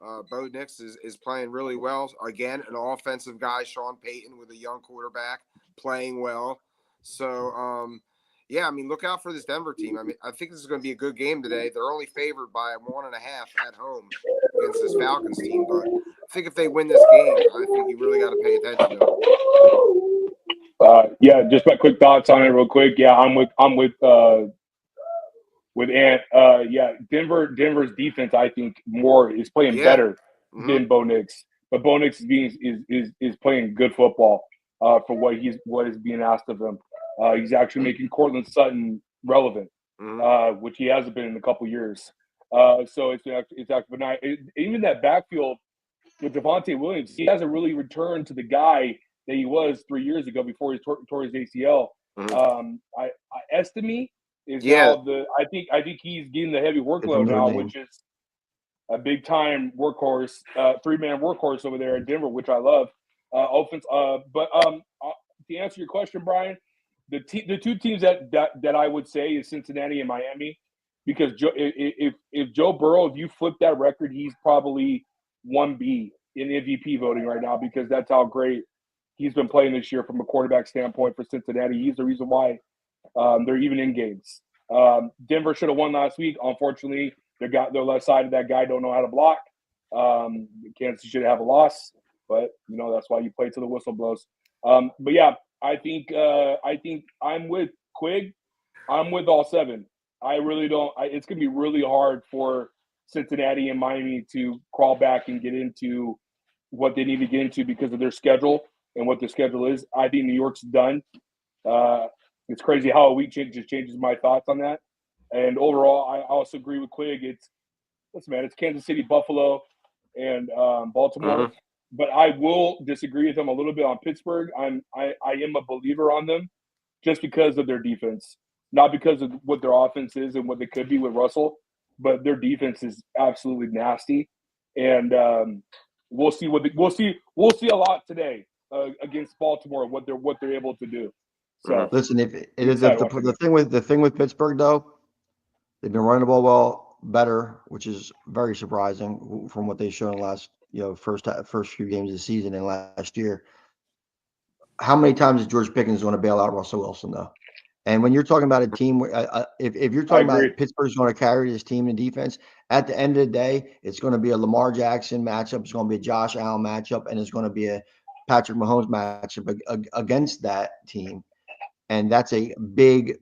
Bo Nix is playing really well. Again, an offensive guy, Sean Payton, with a young quarterback playing well. So Yeah, I mean, look out for this Denver team. I mean, I think this is going to be a good game today. They're only favored by 1.5 at home against this Falcons team, but I think if they win this game, I think you really got to pay attention to them. Yeah, just my quick thoughts on it, real quick. Yeah, I'm with Ant. Yeah, Denver's defense, I think, is playing better than Bo Nix, but Bo Nix is playing good football for what is being asked of him. He's actually making Cortland Sutton relevant, which he hasn't been in a couple years. So it's actually nice. Even that backfield with Devontae Williams, he hasn't really returned to the guy that he was 3 years ago before he tore his ACL. I estimate is now I think he's getting the heavy workload now, which is a big time workhorse, 3-man workhorse over there at Denver, which I love. Offense, but to answer your question, Brian, the two teams that I would say is Cincinnati and Miami, because if Joe Burrow, if you flip that record, he's probably 1B in MVP voting right now, because that's how great he's been playing this year from a quarterback standpoint for Cincinnati. He's the reason why they're even in games. Denver should have won last week. Unfortunately, their left side of that guy don't know how to block. Kansas should have a loss, but that's why you play till the whistle blows. But yeah, I think I'm with Quig. I'm with all 7. I really don't. It's going to be really hard for Cincinnati and Miami to crawl back and get into what they need to get into because of their schedule and what their schedule is. I think New York's done. It's crazy how a week changes my thoughts on that. And overall, I also agree with Quig. It's Kansas City, Buffalo, and Baltimore. But I will disagree with them a little bit on Pittsburgh. I am a believer on them just because of their defense, not because of what their offense is and what they could be with Russell, but their defense is absolutely nasty. And we'll see a lot today against Baltimore, what they're able to do. So listen, if it is the thing with Pittsburgh though, they've been running the ball well better, which is very surprising from what they've shown last first few games of the season and last year. How many times is George Pickens going to bail out Russell Wilson though? And when you're talking about a team, if you're talking about Pittsburgh's going to carry this team in defense, at the end of the day, it's going to be a Lamar Jackson matchup. It's going to be a Josh Allen matchup, and it's going to be a Patrick Mahomes matchup against that team. And that's a big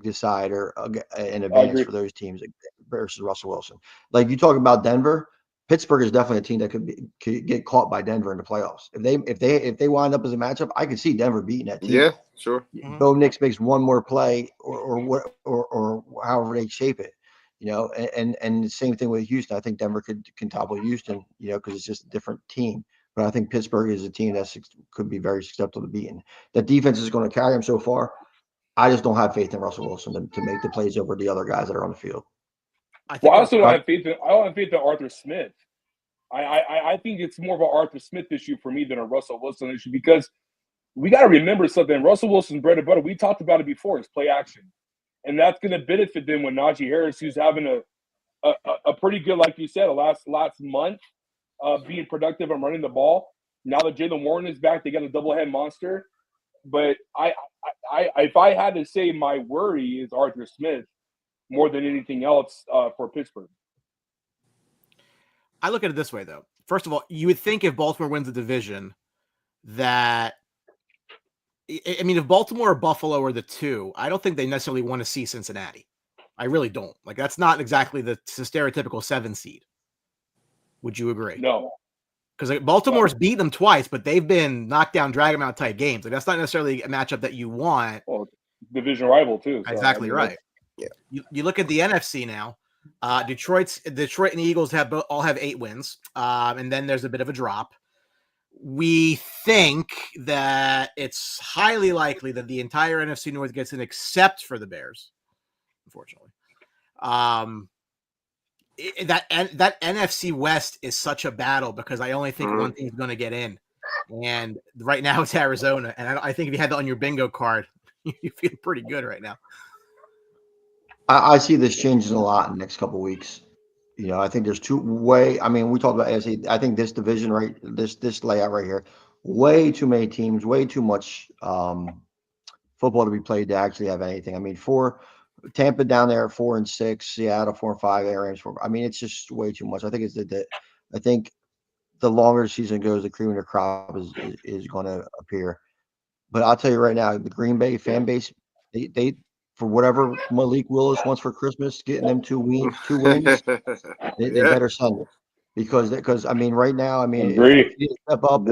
decider and advantage for those teams versus Russell Wilson. Like you talk about Denver, Pittsburgh is definitely a team that could get caught by Denver in the playoffs. If they wind up as a matchup, I could see Denver beating that team. Yeah, sure. Bo Nix makes one more play or however they shape it, and the same thing with Houston. I think Denver can topple Houston, because it's just a different team. But I think Pittsburgh is a team that could be very susceptible to beating. The defense is going to carry them so far. I just don't have faith in Russell Wilson to make the plays over the other guys that are on the field. I also don't have faith in Arthur Smith. I think it's more of an Arthur Smith issue for me than a Russell Wilson issue, because we got to remember something. Russell Wilson's bread and butter, we talked about it before, is play action. And that's going to benefit them with Najee Harris, who's having a pretty good, like you said, last month, being productive and running the ball. Now that Jaylen Warren is back, they got a double-head monster. But if I had to say, my worry is Arthur Smith more than anything else for Pittsburgh. I look at it this way, though. First of all, you would think if Baltimore wins the division that – if Baltimore or Buffalo are the two, I don't think they necessarily want to see Cincinnati. I really don't. Like, that's not exactly the stereotypical 7 seed. Would you agree? No. Because Baltimore's beat them twice, but they've been knocked down, drag them out type games. Like, that's not necessarily a matchup that you want. Well, division rival, too. So, exactly right. Yeah. You look at the NFC now. Detroit and the Eagles all have 8 wins, and then there's a bit of a drop. We think that it's highly likely that the entire NFC North gets in, except for the Bears, unfortunately. That NFC West is such a battle because I only think one team's going to get in, and right now it's Arizona. And I think if you had that on your bingo card, you feel pretty good right now. I see this changing a lot in the next couple of weeks. I think there's we talked about AFC. I think this division, right, this layout right here, way too many teams, way too much football to be played to actually have anything. I mean, Tampa down there at 4-6, Seattle 4-5, Rams 4. I mean, it's just way too much. I think I think the longer the season goes, the cream of the crop is going to appear. But I'll tell you right now, the Green Bay fan base, they for whatever Malik Willis wants for Christmas, getting them two wins, they better send it. Because I mean, right now, I mean, if you step up,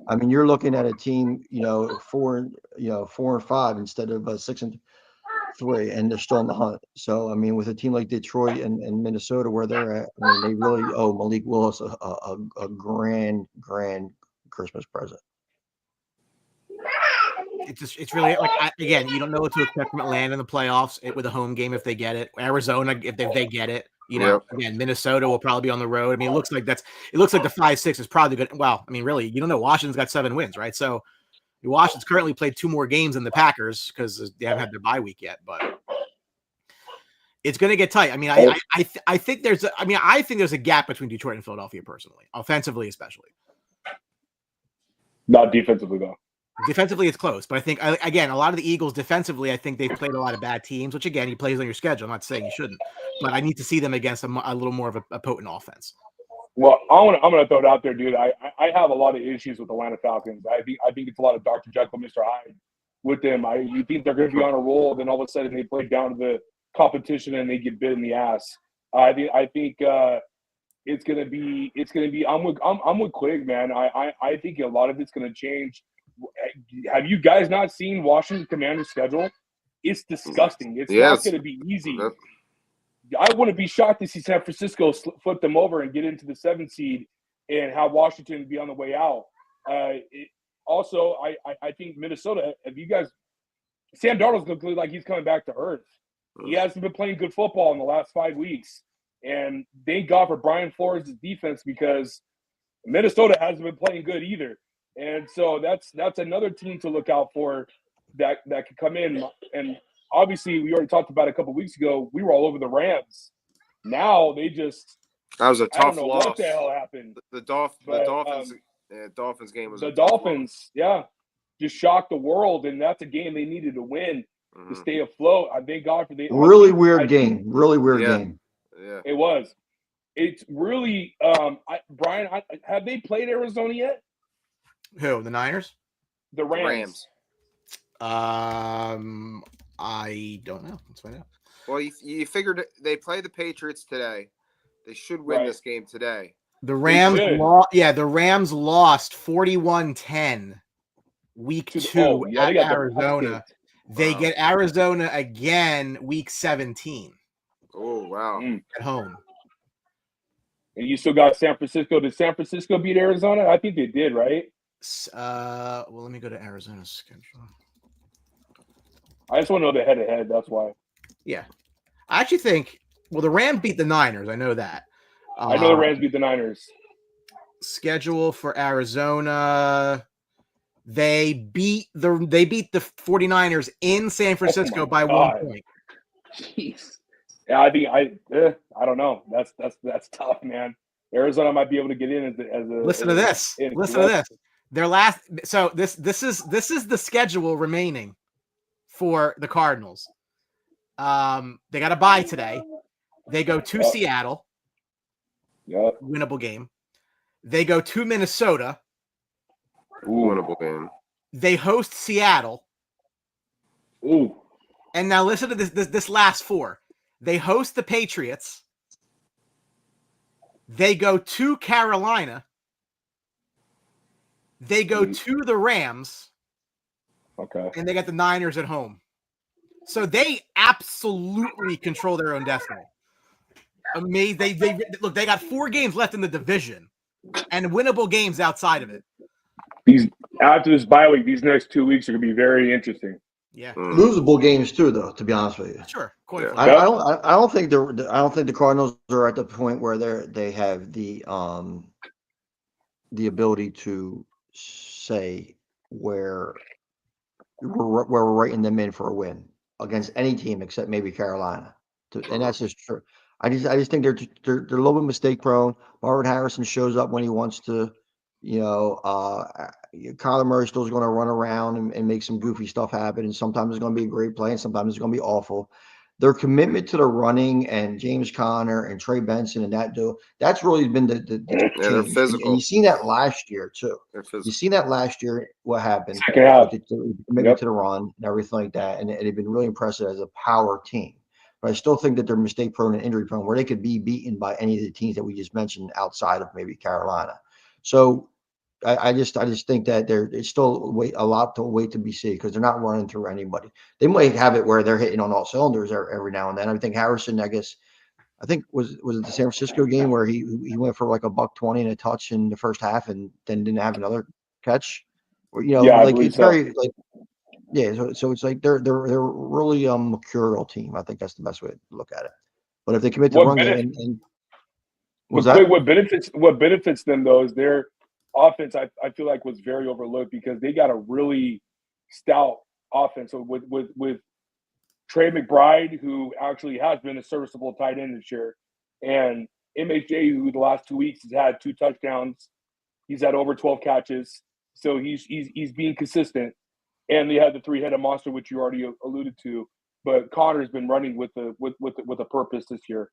I mean, you're looking at a team, 4-5 instead of 6-3, and they're still in the hunt. So, I mean, with a team like Detroit and Minnesota where they're at, I mean, they really owe Malik Willis a grand Christmas present. It's really like, again, you don't know what to expect from Atlanta in the playoffs with a home game if they get it. Arizona if they get it. Again, Minnesota will probably be on the road. I mean, it looks like the 5-6 is probably good. Well, I mean, really, you don't know. Washington's got 7 wins, right? So Washington's currently played 2 more games than the Packers because they haven't had their bye week yet. But it's going to get tight. I mean, I think there's a gap between Detroit and Philadelphia personally, offensively especially. Not defensively though. Defensively, it's close, but I think, again, a lot of the Eagles defensively, I think they've played a lot of bad teams, which, again, he plays on your schedule. I'm not saying you shouldn't, but I need to see them against a little more of a potent offense. Well, I'm gonna throw it out there, dude. I have a lot of issues with the Atlanta Falcons. I think it's a lot of Dr. Jekyll, Mr. Hyde with them. You think they're going to be on a roll, then all of a sudden they play down to the competition and they get bit in the ass. I think it's gonna be. I'm with Quig, man. I think a lot of it's gonna change. Have you guys not seen Washington Commanders' schedule? It's disgusting. It's not going to be easy. I wouldn't be shocked to see San Francisco flip them over and get into the 7th seed and have Washington be on the way out. Also, I think Minnesota, Sam Darnold's looking like he's coming back to earth. He hasn't been playing good football in the last 5 weeks. And thank God for Brian Flores' defense because Minnesota hasn't been playing good either. And so that's another team to look out for that could come in. And obviously, we already talked about it a couple of weeks ago. We were all over the Rams. Now they just that was a tough I don't know loss. What the hell happened? The Dolphins. Dolphins game was the Dolphins. Just shocked the world, and that's a game they needed to win to stay afloat. I thank God for the really weird game. Yeah, it was. It's really Brian. Have they played Arizona yet? Who, the Niners? The Rams. I don't know. Let's find out. Well, you figured they play the Patriots today. They should win this game today. The Rams the Rams lost 41-10 week 2 at Arizona. They get Arizona again week 17. Oh, wow. At home. And you still got San Francisco. Did San Francisco beat Arizona? I think they did, right? Well, let me go to Arizona's schedule. I just want to know the head-to-head. That's why. Yeah. I actually think, the Rams beat the Niners. I know that. I know the Rams beat the Niners. Schedule for Arizona. They beat the 49ers in San Francisco by 1 point. Jeez. Yeah, I don't know. That's tough, man. Arizona might be able to get in as a Listen to this. Their last this is the schedule remaining for the Cardinals. They got a bye today. They go to Seattle. Yep. Winnable game. They go to Minnesota. Winnable game. They host Seattle. Ooh. And now listen to this last 4. They host the Patriots. They go to Carolina. They go to the Rams. Okay. And they got the Niners at home. So they absolutely control their own destiny. Amazing. They got 4 games left in the division and winnable games outside of it. After this bye week, these next 2 weeks are going to be very interesting. Yeah. Losable games too, though, to be honest with you. Sure. I don't think the Cardinals are at the point where they have the ability to say where we're writing them in for a win against any team except maybe Carolina. And that's just true. I just think they're a little bit mistake prone. Marvin Harrison shows up when he wants to. Kyler Murray still is going to run around and make some goofy stuff happen. And sometimes it's going to be a great play and sometimes it's going to be awful. Their commitment to the running and James Conner and Trey Benson and that's really been the they're change. physical. And you seen that last year too. You seen that last year, what happened Second half. with the commitment to the run and everything like that. And they've been really impressive as a power team. But I still think that they're mistake prone and injury prone where they could be beaten by any of the teams that we just mentioned outside of maybe Carolina. So I just think that it's still a lot to wait to be seen because they're not running through anybody. They might have it where they're hitting on all cylinders every now and then. I think Harrison, was it the San Francisco game where he went for like $120 and a touch in the first half and then didn't have another catch? Or, I believe it's so. very so it's like they're really a mercurial team. I think that's the best way to look at it. But if they commit to run game and what benefits them though is their offense. I feel like was very overlooked because they got a really stout offense. So with Trey McBride, who actually has been a serviceable tight end this year, and MHJ, who the last 2 weeks has had 2 touchdowns, he's had over 12 catches, so he's being consistent. And they had the 3-headed monster, which you already alluded to. But Connor's been running with a purpose this year.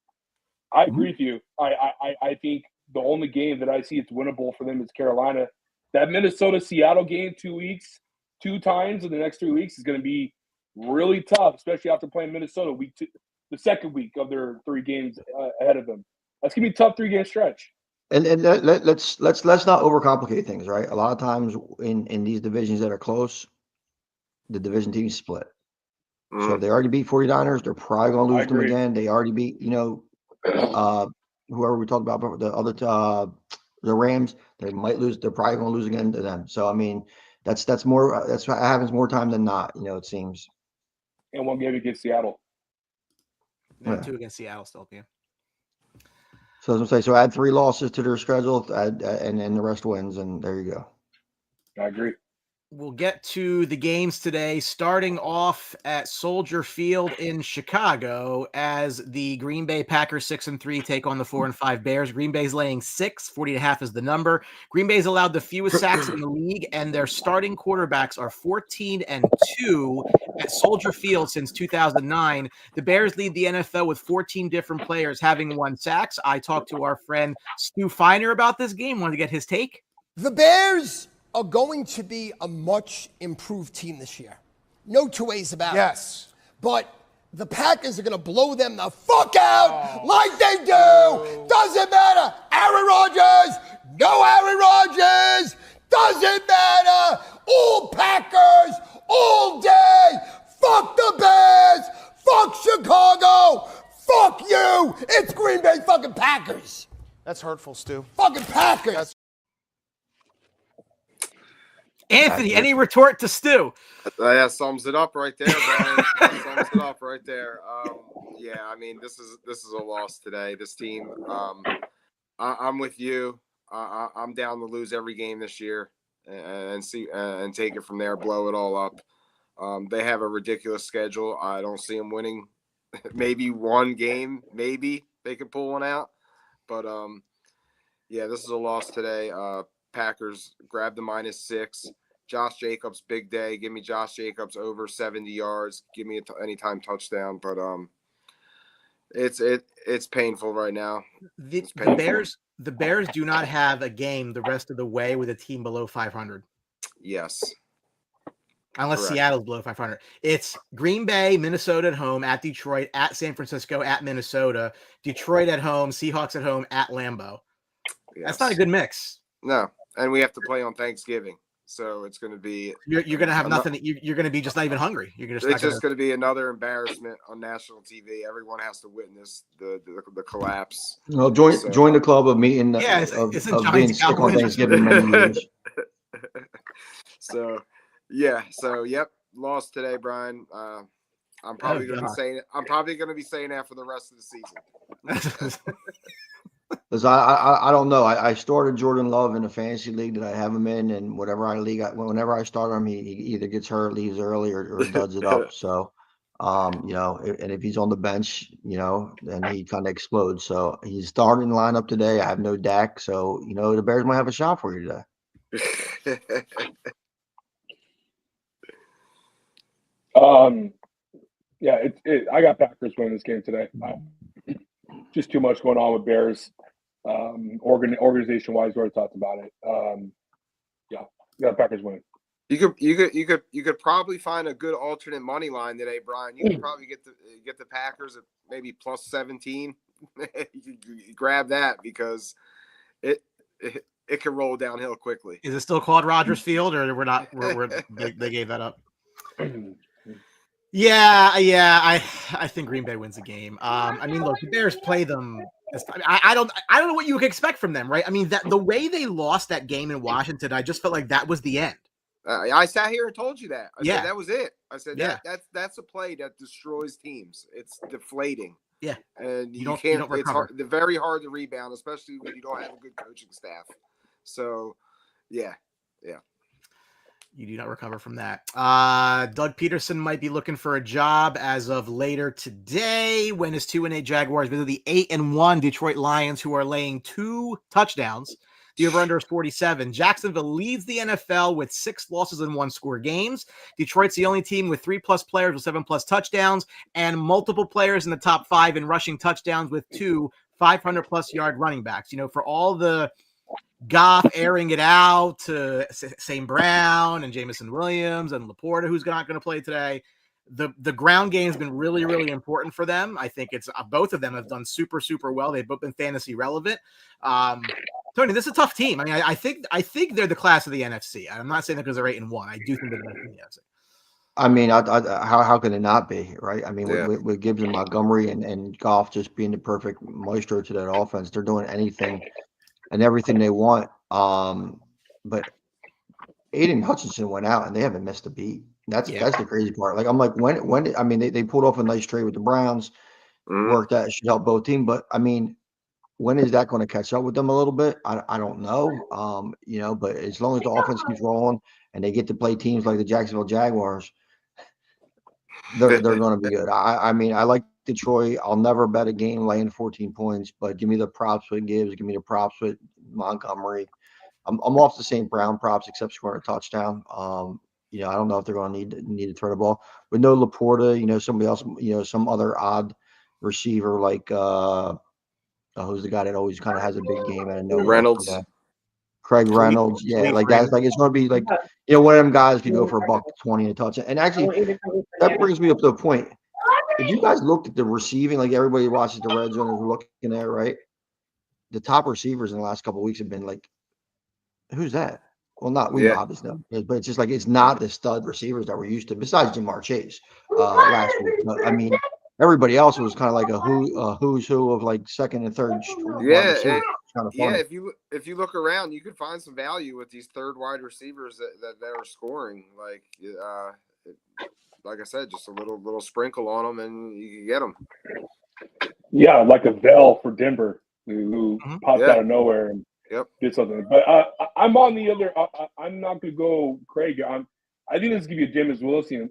I agree with you. I think the only game that I see it's winnable for them is Carolina. That Minnesota-Seattle game 2 weeks, 2 times in the next 3 weeks is going to be really tough, especially after playing Minnesota the second week of their 3 games ahead of them. That's going to be a tough 3-game stretch. And let's not overcomplicate things, right? A lot of times in these divisions that are close, the division teams split. So if they already beat 49ers, they're probably going to lose them again. They already beat, whoever we talked about, the other the Rams, they might lose. They're probably going to lose again to them. So I mean, that's what happens more time than not. It seems. And 1 game against Seattle. And 2 against Seattle still. Yeah. So as I say, so add 3 losses to their schedule, and the rest wins, and there you go. I agree. We'll get to the games today, starting off at Soldier Field in Chicago as the Green Bay Packers 6-3 take on the 4-5 Bears. Green Bay's laying 6, 40.5 is the number. Green Bay's allowed the fewest sacks in the league, and their starting quarterbacks are 14-2 at Soldier Field since 2009. The Bears lead the NFL with 14 different players having 1 sack. I talked to our friend Stu Feiner about this game. Wanted to get his take. The Bears are going to be a much improved team this year. No 2 ways about it. Yes. But the Packers are going to blow them the fuck out like they do. Doesn't matter. Aaron Rodgers, no Aaron Rodgers. Doesn't matter. All Packers, all day. Fuck the Bears. Fuck Chicago. Fuck you. It's Green Bay fucking Packers. That's hurtful, Stu. Fucking Packers. Anthony, any retort to Stu? That sums it up right there, Brian. That sums it up right there. I mean, this is a loss today. This team, I'm with you. I'm down to lose every game this year and take it from there, blow it all up. They have a ridiculous schedule. I don't see them winning. Maybe 1 game, maybe they could pull one out. But this is a loss today. Packers grab the -6. Josh Jacobs, big day. Give me Josh Jacobs over 70 yards. Give me anytime touchdown. But it's painful right now. The Bears do not have a game the rest of the way with a team below 500. Yes. Unless Correct. Seattle's below 500. It's Green Bay, Minnesota at home, at Detroit, at San Francisco, at Minnesota, Detroit at home, Seahawks at home, at Lambeau. Yes. That's not a good mix. No, and we have to play on Thanksgiving, so it's going to be. You're going to have nothing. You're going to be just not even hungry. It's just going to be another embarrassment on national TV. Everyone has to witness the collapse. Well, join the club of meeting. It's of Giants being sick on Cowboys. Thanksgiving many years. So yep, lost today, Brian. I'm probably going to be saying that for the rest of the season. Because I don't know. I started Jordan Love in a fantasy league that I have him in, and whenever I start him, he either gets hurt, leaves early, or duds it up. So, and if he's on the bench, then he kind of explodes. So he's starting the lineup today. I have no Dak, so the Bears might have a shot for you today. Yeah, I got Packers winning this game today. Just too much going on with Bears. Organization wise, we already talked about it. Yeah, got Packers winning. You could probably find a good alternate money line today, Brian. You could probably get the Packers at maybe plus 17. you grab that because it can roll downhill quickly. Is it still called Rogers Field, or we're not? They gave that up. Yeah. I think Green Bay wins the game. I mean, look, the Bears play them. I don't know what you could expect from them, right? I mean, that the way they lost that game in Washington, I just felt like that was the end. I sat here and told you that. I said that was it. I said that's a play that destroys teams. It's deflating. Yeah, and you can't. It's hard, very hard to rebound, especially when you don't have a good coaching staff. So, yeah. You do not recover from that. Doug Peterson might be looking for a job as of later today when his 2-8 Jaguars visit the 8-1 Detroit Lions, who are laying 2 touchdowns. The over-under is 47. Jacksonville leads the NFL with 6 losses in 1-score games. Detroit's the only team with 3+ players with 7+ touchdowns and multiple players in the top 5 in rushing touchdowns with 2 500+ yard running backs. You know, for all the Goff airing it out to St. Brown and Jameson Williams and Laporta, who's not going to play today, the ground game has been really, really important for them. I think it's both of them have done super, super well. They've both been fantasy relevant. Tony, this is a tough team. I mean, I think they're the class of the NFC. I'm not saying that because they're 8-1. I do think they're the best in the NFC. I mean, how can it not be, right? I mean, with Gibbs and Montgomery and Goff just being the perfect maestro to that offense, they're doing anything and everything they want. But Aiden Hutchinson went out and they haven't missed a beat. That's the crazy part. Like, I'm like, when I mean, they pulled off a nice trade with the Browns, worked that, should help both teams. But I mean, when is that going to catch up with them a little bit? I don't know. You know, but as long as the offense keeps rolling and they get to play teams like the Jacksonville Jaguars, they're going to be good. I mean, I like Detroit. I'll never bet a game laying 14 points, but give me the props with Gibbs. Give me the props with Montgomery. I'm off the St. Brown props except scoring a touchdown. You know, I don't know if they're going to need to throw the ball with no Laporta. You know, somebody else. You know, some other odd receiver like who's the guy that always kind of has a big game out of nowhere? Reynolds. Craig Reynolds, like that's like it's going to be like, you know, one of them guys could go for $120 a touch. And actually, that brings me up to a point. If you guys looked at the receiving, like everybody watches the red zone is looking at, right? The top receivers in the last couple of weeks have been like, who's that? Well, not we obviously know, but it's just like it's not the stud receivers that we're used to. Besides Jamar Chase last week, but I mean, everybody else was kind of like a who's who of like second and third. If you look around, you could find some value with these third wide receivers that are scoring. Like I said, just a little sprinkle on them, and you can get them. Yeah, like a Bell for Denver, who popped out of nowhere and did something. But I'm on the other. I'm not going to go Craig. I think this is going to be a Jameis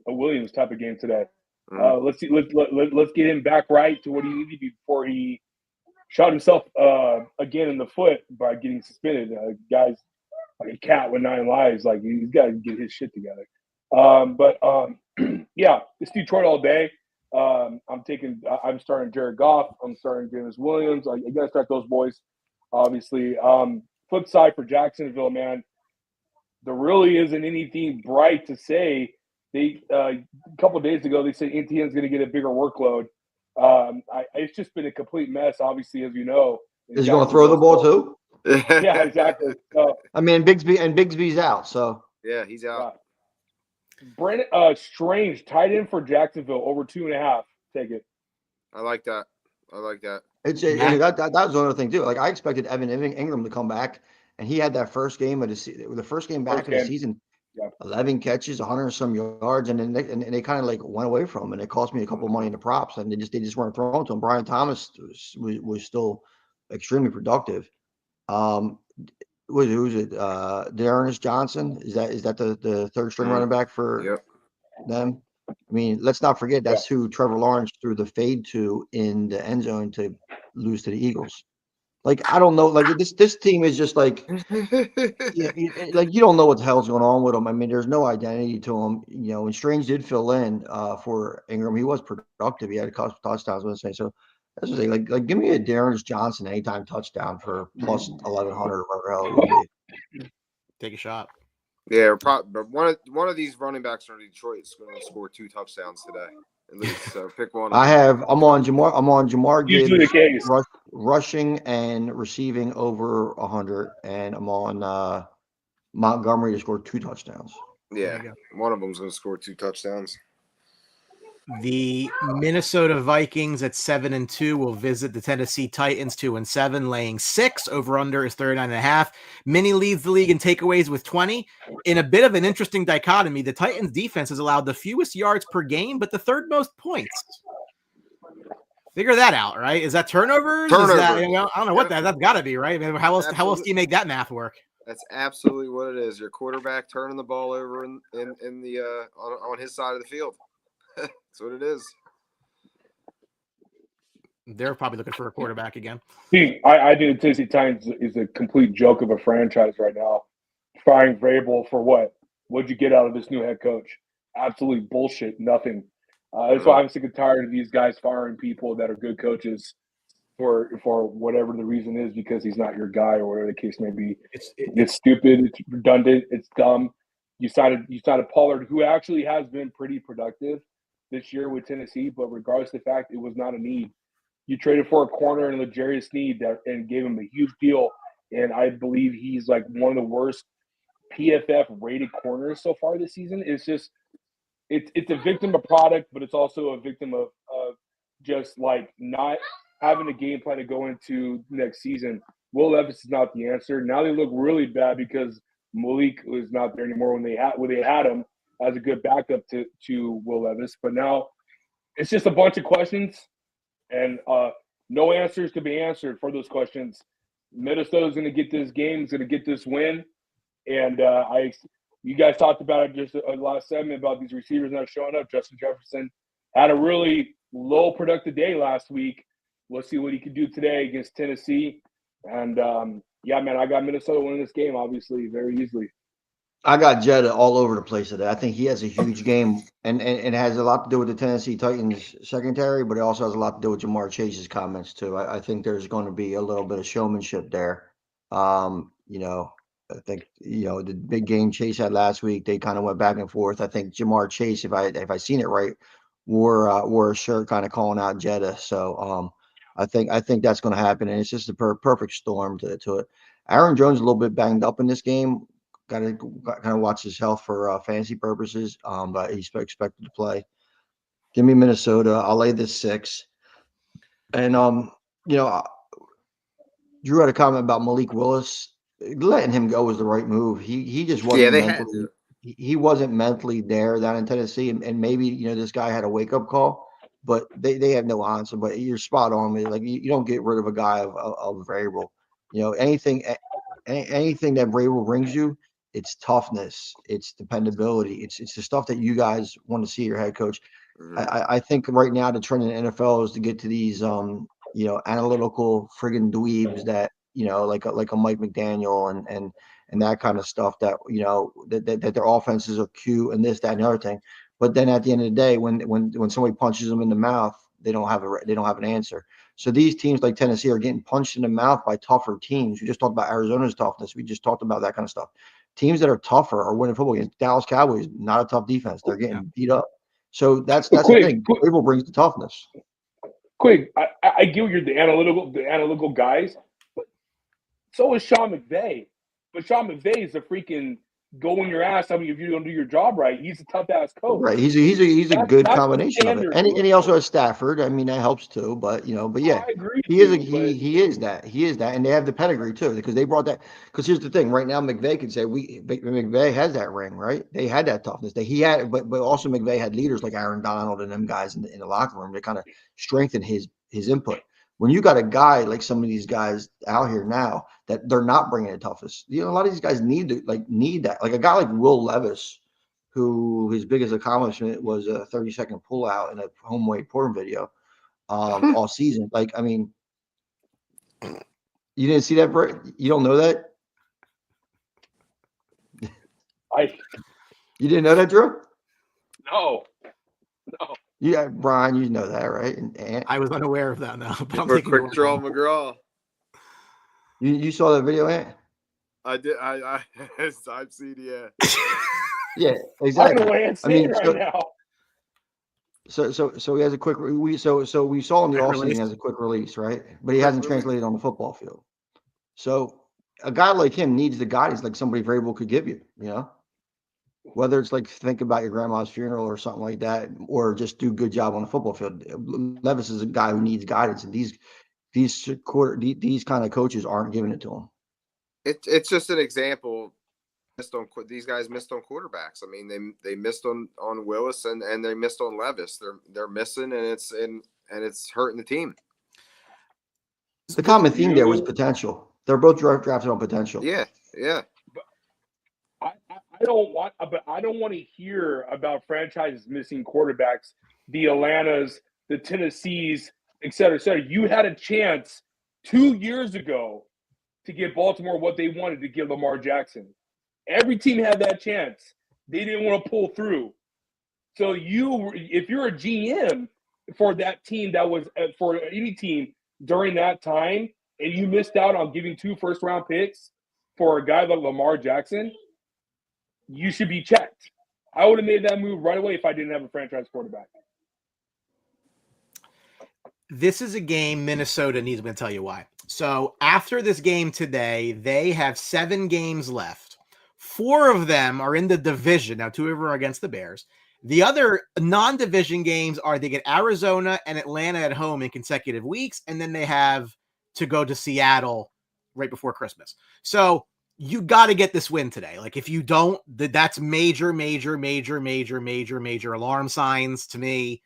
Williams type of game today. Let's see. Let's get him back right to what he needed to be before he shot himself again in the foot by getting suspended. Guys like a cat with 9 lives. Like, he's got to get his shit together. Yeah, it's Detroit all day. I'm starting Jared Goff. I'm starting Jameis Williams. I got to start those boys, obviously. Flip side for Jacksonville, man, there really isn't anything bright to say. They a couple of days ago they said Etienne's going to get a bigger workload. It's just been a complete mess, obviously, as you know. Is he going to throw the ball too? Yeah, exactly. I mean, Bigsby's out, so yeah, he's out. Strange tight end for Jacksonville over 2.5. Take it. I like that. It's that was another thing too. Like, I expected Evan Ingram to come back, and he had that first game of the season. Yeah. 11 catches, 100 and some yards, and then they kind of like went away from him, and it cost me a couple of money in the props, and they just weren't throwing to him. Brian Thomas was still extremely productive. Who's it? D'Ernest Johnson? Is that the third string running back for them? I mean, let's not forget that's who Trevor Lawrence threw the fade to in the end zone to lose to the Eagles. Like, I don't know. Like, this team is just like, yeah, like you don't know what the hell's going on with them. I mean, there's no identity to them. You know, and Strange did fill in for Ingram. He was productive. He had a couple touchdowns. I was saying so. That's what I say. Like, give me a Darren Johnson anytime touchdown for plus 1,100 or whatever the hell it would be. Take a shot. Yeah, but one of these running backs from Detroit is going to score 2 touchdowns today at least. So pick one. I'm on Jamar Usually Gibbs the case. rushing and receiving over 100, and I'm on Montgomery to score 2 touchdowns. Yeah, one of them's going to score 2 touchdowns. The Minnesota Vikings at 7-2 will visit the Tennessee Titans 2-7, laying 6. Over under is 39.5. Minnie leads the league in takeaways with 20. In a bit of an interesting dichotomy, the Titans defense has allowed the fewest yards per game, but the third most points. Figure that out, right? Is that turnovers? Is that, I don't know what that's got to be, right? I mean, how else do you make that math work? That's absolutely what it is. Your quarterback turning the ball over in the on his side of the field. That's what it is. They're probably looking for a quarterback again. I think the Tennessee Titans is a complete joke of a franchise right now. Firing Vrabel for what? What'd you get out of this new head coach? Absolutely bullshit. Nothing. That's why I'm sick and tired of these guys firing people that are good coaches for whatever the reason is, because he's not your guy or whatever the case may be. It's stupid. It's redundant. It's dumb. You signed Pollard, who actually has been pretty productive this year with Tennessee, but regardless of the fact, it was not a need. You traded for a corner and L'Jarius Sneed and gave him a huge deal, and I believe he's like one of the worst PFF rated corners so far this season. It's just it's a victim of product, but it's also a victim of just like not having a game plan to go into next season. Will Levis is not the answer. Now they look really bad because Malik is not there anymore when they had him as a good backup to Will Levis. But now it's just a bunch of questions and no answers to be answered for those questions. Minnesota's going to get this game, is going to get this win. And you guys talked about it just a last segment about these receivers not showing up. Justin Jefferson had a really low productive day last week. We'll see what he can do today against Tennessee. And, yeah, man, I got Minnesota winning this game, obviously, very easily. I got Jetta all over the place today. I think he has a huge game, and it has a lot to do with the Tennessee Titans secondary, but it also has a lot to do with Jamar Chase's comments, too. I think there's going to be a little bit of showmanship there. I think, the big game Chase had last week, they kind of went back and forth. I think Jamar Chase, if I seen it right, wore a shirt kind of calling out Jetta. So I think that's going to happen, and it's just a perfect storm to it. Aaron Jones a little bit banged up in this game. Got to kind of watch his health for fantasy purposes, but he's expected to play. Give me Minnesota. I'll lay this 6. And Drew had a comment about Malik Willis. Letting him go was the right move. He just wasn't mentally. He wasn't mentally there down in Tennessee, and maybe this guy had a wake up call, but they have no answer. But you're spot on, man. Like you don't get rid of a guy of Vrabel. Anything that Vrabel brings you. It's toughness, it's dependability, it's the stuff that you guys want to see your head coach. I think right now the trend in the NFL is to get to these analytical friggin' dweebs that like a Mike McDaniel and that kind of stuff that that their offenses are cute and this, that, and the other thing. But then at the end of the day, when somebody punches them in the mouth, they don't have an answer. So these teams like Tennessee are getting punched in the mouth by tougher teams. We just talked about Arizona's toughness. We just talked about that kind of stuff. Teams that are tougher are winning football games. Dallas Cowboys, not a tough defense. They're getting beat up. So that's the thing. Vrabel brings the toughness. Quick, I get you're the analytical guys, but so is Sean McVay. But Sean McVay is a freaking go in your ass. I mean, if you don't do your job right, he's a tough ass coach. Right. He's a good combination of it. And he also has Stafford. I mean, that helps too. But I agree. He is that. And they have the pedigree too, because they brought that. Because here's the thing. Right now, McVay could say McVay has that ring, right? They had that toughness. But also McVay had leaders like Aaron Donald and them guys in the locker room to kind of strengthen his input. When you got a guy like some of these guys out here now that they're not bringing the toughest, a lot of these guys need that. Like a guy like Will Levis, who his biggest accomplishment was a 30-second pullout in a home weight porn video all season. Like, I mean, You didn't see that, Brett? You don't know that? You didn't know that, Drew? No. Yeah, Brian, you know that, right? And I was unaware of that now, but I'm Or taking quick your draw word. McGraw. you saw that video, Ant? I did. I've seen. Yeah. Yeah, I exactly. don't know what I'm saying right now. So he has a quick. We saw in the Quick offseason he release? has a quick release, right? But he Quick hasn't release. translated on the football field. So a guy like him needs the guidance like somebody variable could give you. You know, whether it's like think about your grandma's funeral or something like that, or just do a good job on the football field. Levis is a guy who needs guidance, and these kind of coaches aren't giving it to him. It's just an example. These guys missed on quarterbacks. I mean, they missed on Willis and they missed on Levis. They're missing, and it's hurting the team. The common theme there was potential. They're both drafted on potential. Yeah. I don't want to hear about franchises missing quarterbacks, the Atlantas, the Tennessees, et cetera, et cetera. You had a chance 2 years ago to give Baltimore what they wanted to give Lamar Jackson. Every team had that chance. They didn't want to pull through. So if you're a GM for that team that was for any team during that time, and you missed out on giving 2 first-round picks for a guy like Lamar Jackson, you should be checked. I would have made that move right away if I didn't have a franchise quarterback. This is a game Minnesota needs. I'm going to tell you why. So after this game today, they have 7 games left. 4 of them are in the division. Now, 2 of them are against the Bears. The other non-division games are they get Arizona and Atlanta at home in consecutive weeks, and then they have to go to Seattle right before Christmas. So you got to get this win today. Like if you don't, that's major alarm signs to me.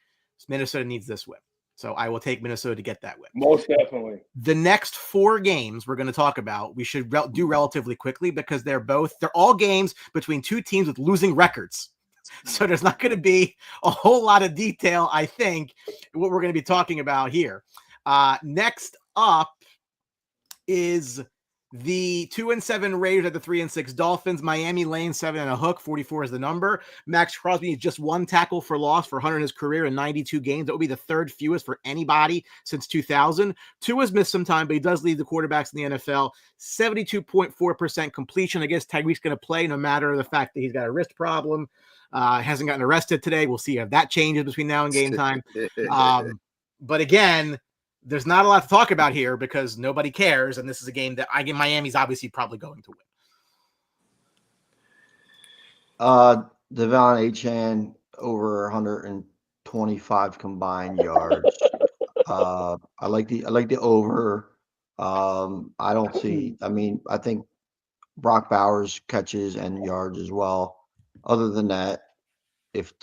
Minnesota needs this win. So I will take Minnesota to get that win. Most definitely. The next 4 games we're going to talk about, we should do relatively quickly because they're all games between 2 teams with losing records. So there's not going to be a whole lot of detail, I think, what we're going to be talking about here. Next up is the 2-7 Raiders at the 3-6 Dolphins. Miami laying 7 and a hook. 44 is the number. Max Crosby needs just 1 tackle for loss for 100 in his career in 92 games. That would be the 3rd fewest for anybody since 2000. Tua's missed some time, but he does lead the quarterbacks in the NFL. 72.4% completion. I guess Tyreek's going to play no matter the fact that he's got a wrist problem. Hasn't gotten arrested today. We'll see if that changes between now and game time. But again, there's not a lot to talk about here because nobody cares, and this is a game that Miami's obviously probably going to win. Devon Achane over 125 combined yards. I like the over. I don't see. I mean, I think Brock Bowers catches and yards as well. Other than that, if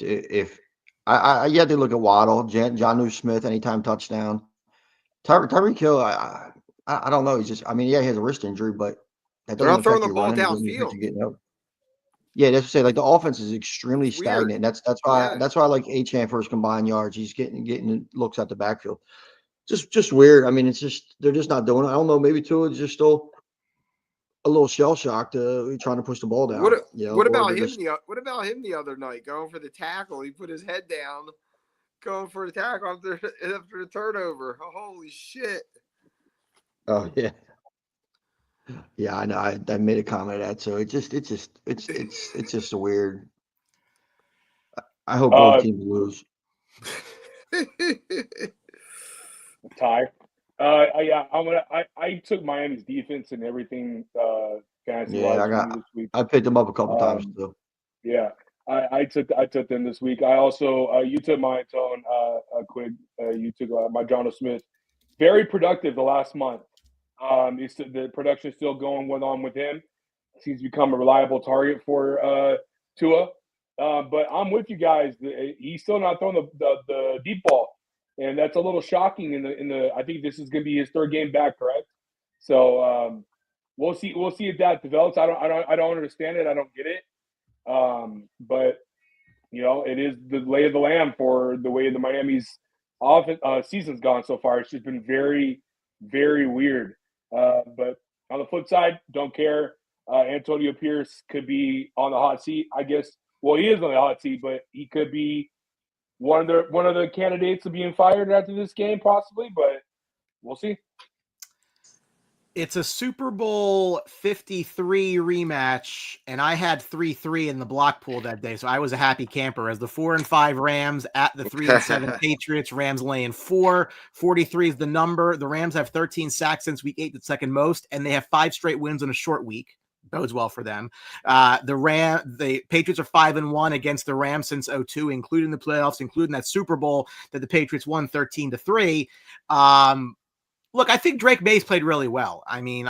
I you have to look at Waddle, Jonnu Smith, anytime touchdown. Tyreek Hill, I don't know. He's just, I mean, yeah, he has a wrist injury, but that They're not doesn't throwing affect the you ball running. It doesn't affect downfield. you getting out. Yeah, that's to say, like the offense is extremely It's weird. stagnant. That's why Yeah. that's why I like Achane for his combined yards. He's getting looks at the backfield. Just weird. I mean, it's just they're just not doing it. I don't know. Maybe Tua is just still a little shell shocked, trying to push the ball down. What about him? What about him the other night going for the tackle? He put his head down, going for the tackle after the turnover. Oh, holy shit! Oh yeah, yeah. I know. I made a comment of that. So it's just a weird. I hope both teams lose. Ty. I took Miami's defense and everything fantasy wise this week. I picked them up a couple times too. Yeah, I took them this week. I also you took my tone quick. You took my Jonnu Smith. Very productive the last month. The production is still going on with him. He's become a reliable target for Tua. But I'm with you guys. He's still not throwing the deep ball. And that's a little shocking in the I think this is going to be his 3rd game back, correct? So we'll see if that develops. I don't understand it. I don't get it. But you know, it is the lay of the land for the way the Miami's season's gone so far. It's just been very, very weird. But on the flip side, don't care. Antonio Pierce could be on the hot seat, I guess. Well, he is on the hot seat, but he could be one of the candidates of being fired after this game, possibly. But we'll see. It's a Super Bowl 53 rematch, and I had 3-3 in the block pool that day, so I was a happy camper. As the 4-5 Rams at the 3-7 Patriots, Rams laying 4. 43 is the number. The Rams have 13 sacks since week 8, the second most, and they have 5 straight wins in a short week. Bodes well for them. The Patriots are 5-1 against the Rams since 2002, including the playoffs, including that Super Bowl that the Patriots won 13-3. Look, I think Drake May's played really well. I mean,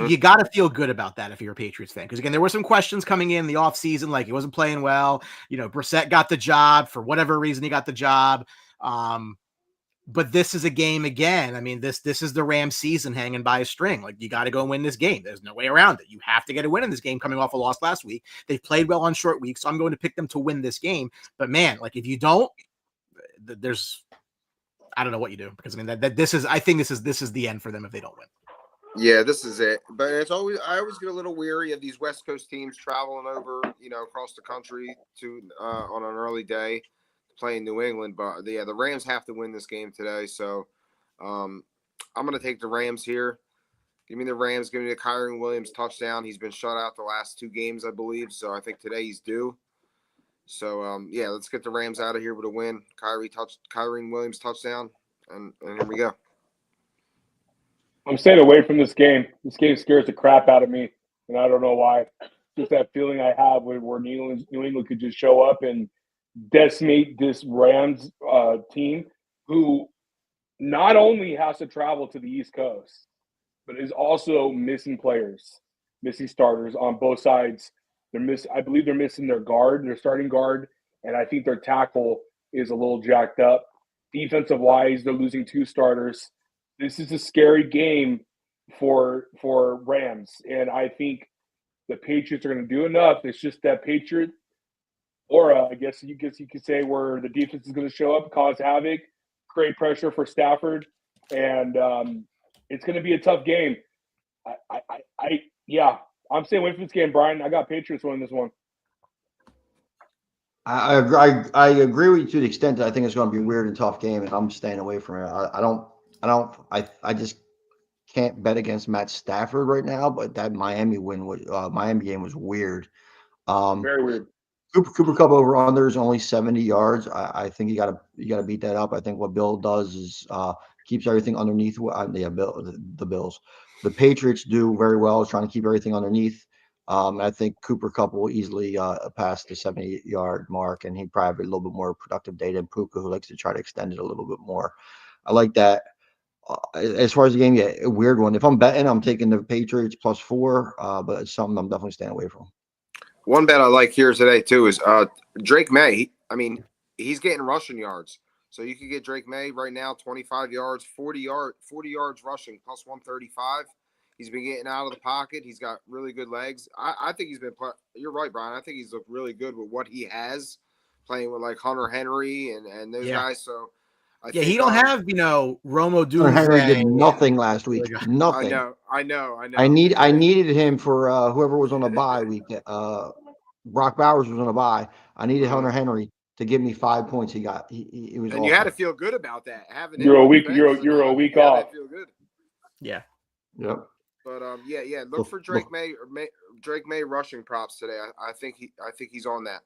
you got to feel good about that if you're a Patriots fan. Because, again, there were some questions coming in the offseason, like he wasn't playing well. You know, Brissett got the job. For whatever reason, he got the job. But this is a game again. I mean, this is the Rams season hanging by a string. Like, you got to go win this game. There's no way around it. You have to get a win in this game coming off a loss last week. They've played well on short weeks, so I'm going to pick them to win this game. But, man, like, if you don't, I don't know what you do, because I mean I think this is the end for them if they don't win. Yeah, this is it. But I always get a little weary of these West Coast teams traveling over, across the country to on an early day playing New England. But yeah, the Rams have to win this game today. So I'm going to take the Rams here. Give me the Rams. Give me the Kyren Williams touchdown. He's been shut out the last 2 games, I believe. So I think today he's due. So, yeah, let's get the Rams out of here with a win. Kyren Williams touchdown, and here we go. I'm staying away from this game. This game scares the crap out of me, and I don't know why. Just that feeling I have where New England could just show up and decimate this Rams team, who not only has to travel to the East Coast, but is also missing players, missing starters on both sides. I believe they're missing their starting guard, and I think their tackle is a little jacked up. Defensive wise, they're losing 2 starters. This is a scary game for Rams, and I think the Patriots are going to do enough. It's just that Patriot aura, I guess you could say, where the defense is going to show up, cause havoc, create pressure for Stafford, and it's going to be a tough game. I'm staying away from this game, Brian. I got Patriots winning this one. I agree with you to the extent that I think it's going to be a weird and tough game, and I'm staying away from it. I just can't bet against Matt Stafford right now. But that Miami game was weird. Very weird. Cooper Kupp over under is only 70 yards. I think you got to beat that up. I think what Bill does is keeps everything underneath. The Bills. The Patriots do very well is trying to keep everything underneath. I think Cooper Kupp will easily pass the 70-yard mark, and he probably have a little bit more productive day than Puka, who likes to try to extend it a little bit more. I like that. As far as the game, yeah, a weird one. If I'm betting, I'm taking the Patriots +4, but it's something I'm definitely staying away from. One bet I like here today, too, is Drake May. I mean, he's getting rushing yards. So you could get Drake May right now, 25 yards, 40 yards rushing, +135. He's been getting out of the pocket. He's got really good legs. I think he's been – you're right, Brian. I think he's looked really good with what he has, playing with, like, Hunter Henry and those guys. So, I think he don't have, Romo doing Henry did nothing last week. Nothing. I know. I needed him for whoever was on a bye week. Brock Bowers was on a bye. I needed Hunter Henry to give me 5 points. He was. And awesome. you had to feel good about that. You're a week off. Feel good. Yeah. Yep. But yeah. Look for Drake May rushing props today. I think he's on that.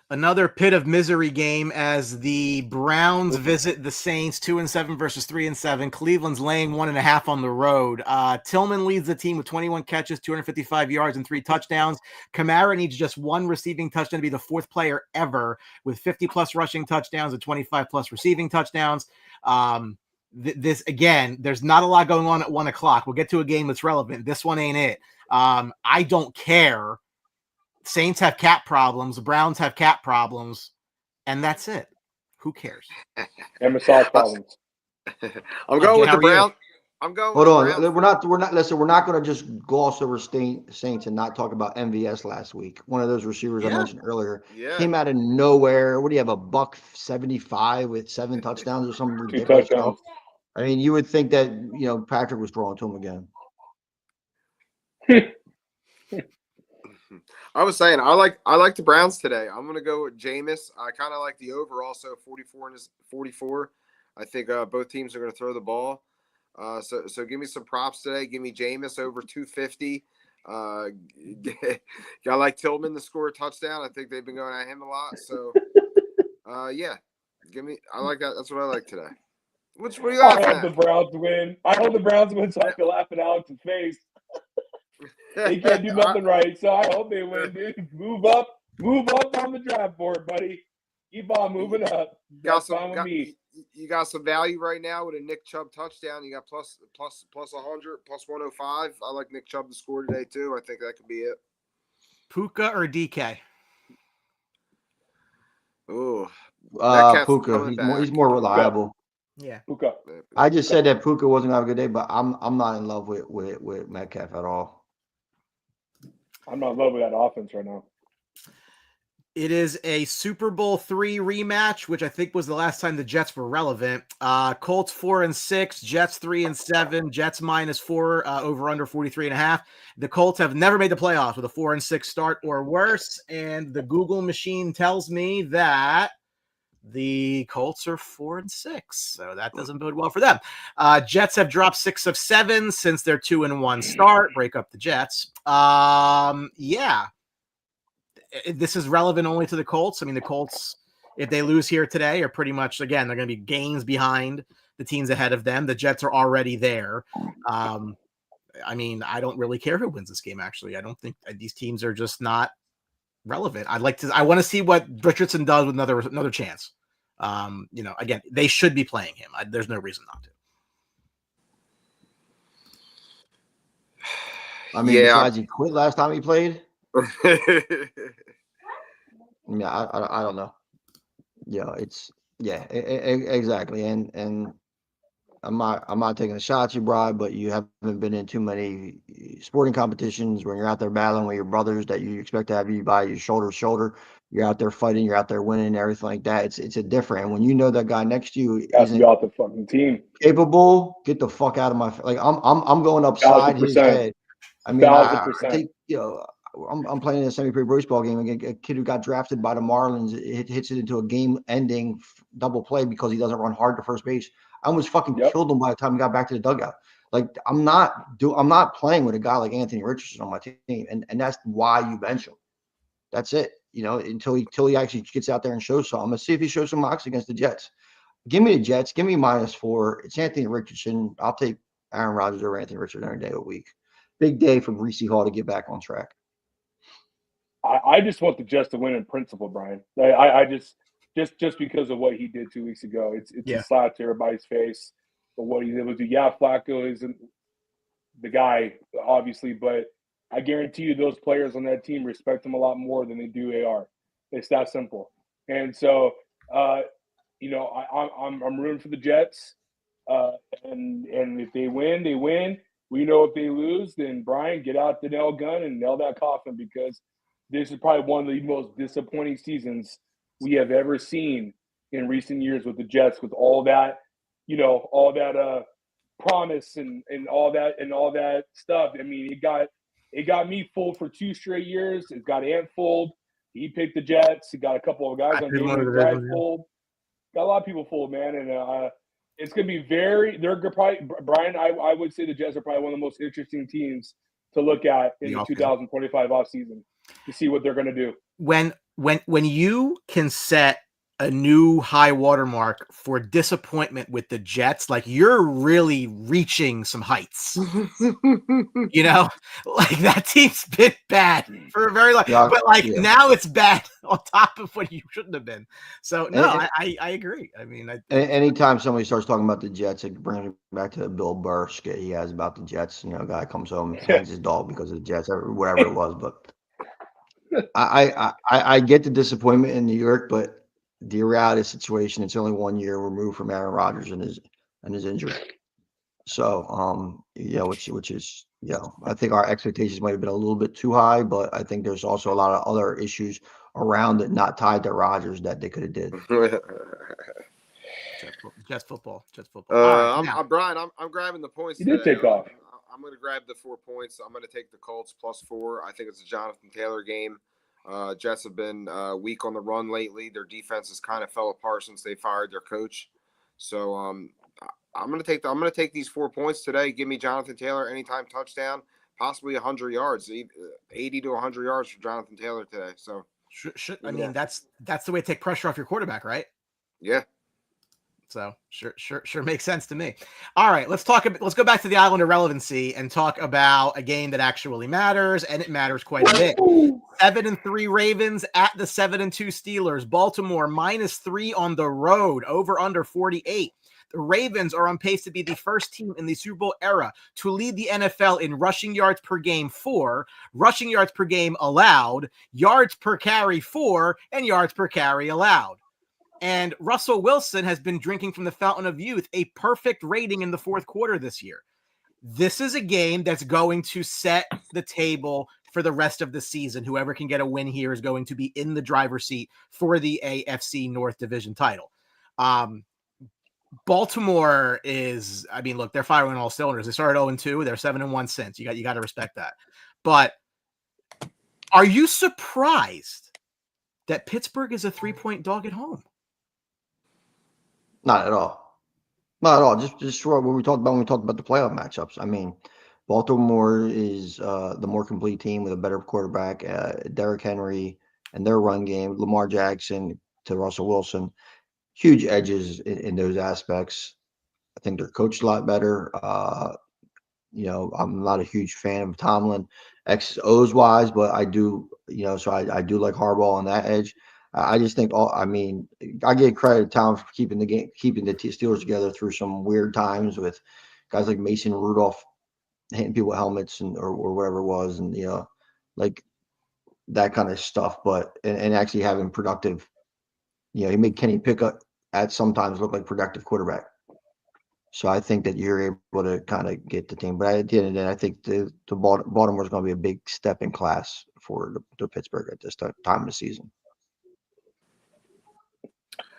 Another pit of misery game as the Browns visit the Saints, 2-7 versus 3-7. Cleveland's laying 1.5 on the road. Tillman leads the team with 21 catches, 255 yards, and 3 touchdowns. Kamara needs just 1 receiving touchdown to be the 4th player ever with 50-plus rushing touchdowns and 25-plus receiving touchdowns. This again, there's not a lot going on at 1 o'clock. We'll get to a game that's relevant. This one ain't it. I don't care. Saints have cap problems. The Browns have cap problems, and that's it. Who cares? And massage problems. I'm going with the Browns. I'm going. Hold on. We're not. Listen, we're not going to just gloss over Saints and not talk about MVS last week. One of those receivers I mentioned earlier came out of nowhere. What do you have? $175 with 7 touchdowns or something ridiculous? I mean, you would think that, Patrick was throwing to him again. I was saying I like the Browns today. I'm gonna go with Jameis. I kind of like the over also 44 and 44. I think both teams are gonna throw the ball. So give me some props today. Give me Jameis over 250. I like Tillman to score a touchdown. I think they've been going at him a lot. So yeah, I like that. That's what I like today. What are you laughing I at? hope the Browns win. I hope the Browns win so I can laugh in Alex's face. They can't do nothing right, so I hope they win, dude. Move up on the draft board, buddy. Keep on moving up. That's fine with me. You got some value right now with a Nick Chubb touchdown. You got plus 100, plus 105. I like Nick Chubb to score today too. I think that could be it. Puka or DK? Oh, Puka. He's more reliable. Yeah. Puka. I just said that Puka wasn't having a good day, but I'm not in love with Metcalf at all. I'm not in love with that offense right now. It is a Super Bowl III rematch, which I think was the last time the Jets were relevant. Colts 4-6, Jets 3-7, Jets -4, over under 43.5. The Colts have never made the playoffs with a 4-6 start or worse, and the Google machine tells me that the Colts are 4-6, so that doesn't bode well for them. Jets have dropped 6 of 7 since their 2-1 start. Break up the Jets. Yeah. This is relevant only to the Colts. I mean, the Colts, if they lose here today, are pretty much, again, they're going to be gains behind the teams ahead of them. The Jets are already there. I mean, I don't really care who wins this game, actually. I don't think these teams are just not relevant. I want to see what Richardson does with another chance. Again, they should be playing him. There's no reason not to. I mean, besides he quit last time he played. Yeah, I don't know. Exactly. And I'm not taking a shot at you, Brian, but you haven't been in too many sporting competitions when you're out there battling with your brothers that you expect to have you by your shoulder to shoulder. You're out there fighting, you're out there winning, and everything like that. It's a different. And when you know that guy next to you isn't off the fucking team capable, get the fuck out of my like. I'm going upside his head. I mean, I think I'm playing in a semi-pro baseball game against a kid who got drafted by the Marlins. It hits it into a game-ending double play because he doesn't run hard to first base. I almost fucking killed him by the time he got back to the dugout. Like I'm not playing with a guy like Anthony Richardson on my team, and that's why you bench him. That's it. Until he actually gets out there and shows something. Let's see if he shows some mox against the Jets. Give me the Jets. Give me -4. It's Anthony Richardson. I'll take Aaron Rodgers over Anthony Richardson every day of the week. Big day for Breece Hall to get back on track. I just want the Jets to win in principle, Brian. I just because of what he did 2 weeks ago. It's a slap to everybody's face. But what he did was, Flacco isn't the guy, obviously, but I guarantee you those players on that team respect him a lot more than they do AR. It's that simple. And so, I'm rooting for the Jets. And if they win, they win. We know if they lose, then Brian, get out the nail gun and nail that coffin, because this is probably one of the most disappointing seasons we have ever seen in recent years with the Jets, with all that, promise and all that stuff. I mean, it got me fooled for 2 straight years. It got Ant fooled. He picked the Jets. He got a couple of guys on game fooled. Got a lot of people fooled, man. And it's going to be Brian, I would say the Jets are probably one of the most interesting teams to look at in the 2025 offseason to see what they're going to do. When you can set a new high watermark for disappointment with the Jets, like you're really reaching some heights. Like that team's been bad for a very long, now it's bad on top of what you shouldn't have been. So I agree. I mean, anytime somebody starts talking about the Jets, it brings me back to the Bill Burr skit he has about the Jets. A guy comes home and hangs his dog because of the Jets, or whatever it was. But I get the disappointment in New York, but the reality of the situation, it's only 1 year removed from Aaron Rodgers and his injury. So, which is, I think our expectations might have been a little bit too high, but I think there's also a lot of other issues around it, not tied to Rodgers, that they could have did. Jets football. All right, now, I'm Brian. I'm grabbing the points. He did today. take off. I'm going to grab the 4 points. I'm going to take the Colts +4. I think it's a Jonathan Taylor game. Jets have been weak on the run lately. Their defense has kind of fell apart since they fired their coach. So I'm going to take these 4 points today. Give me Jonathan Taylor anytime touchdown, possibly 100 yards, 80 to 100 yards for Jonathan Taylor today. So I mean, that's the way to take pressure off your quarterback, right? Yeah. So sure makes sense to me. All right, let's go back to the island of relevancy and talk about a game that actually matters, and it matters quite a bit. 7-3 Ravens at the 7-2 Steelers. Baltimore -3 on the road, over under 48. The Ravens are on pace to be the first team in the Super Bowl era to lead the NFL in rushing yards per game 4, rushing yards per game allowed, yards per carry 4, and yards per carry allowed. And Russell Wilson has been drinking from the fountain of youth, a perfect rating in the fourth quarter this year. This is a game that's going to set the table for the rest of the season. Whoever can get a win here is going to be in the driver's seat for the AFC North Division title. Baltimore is, I mean, look, they're firing on all cylinders. They started 0-2. They're 7-1 since. You got to respect that. But are you surprised that Pittsburgh is a 3-point dog at home? Not at all. Not at all. Just what we talked about when we talked about the playoff matchups. I mean, Baltimore is the more complete team with a better quarterback, Derrick Henry, and their run game, Lamar Jackson to Russell Wilson. Huge edges in those aspects. I think they're coached a lot better. I'm not a huge fan of Tomlin X's O's wise, but I do, so I do like Harbaugh on that edge. I just think I give credit to Tom for keeping the Steelers together through some weird times with guys like Mason Rudolph hitting people with helmets or whatever it was, and like that kind of stuff. But and actually having productive, he made Kenny Pickett at sometimes look like productive quarterback. So I think that you're able to kind of get the team. But at the end of the day, I think the Baltimore is going to be a big step in class for the Pittsburgh at this time of the season.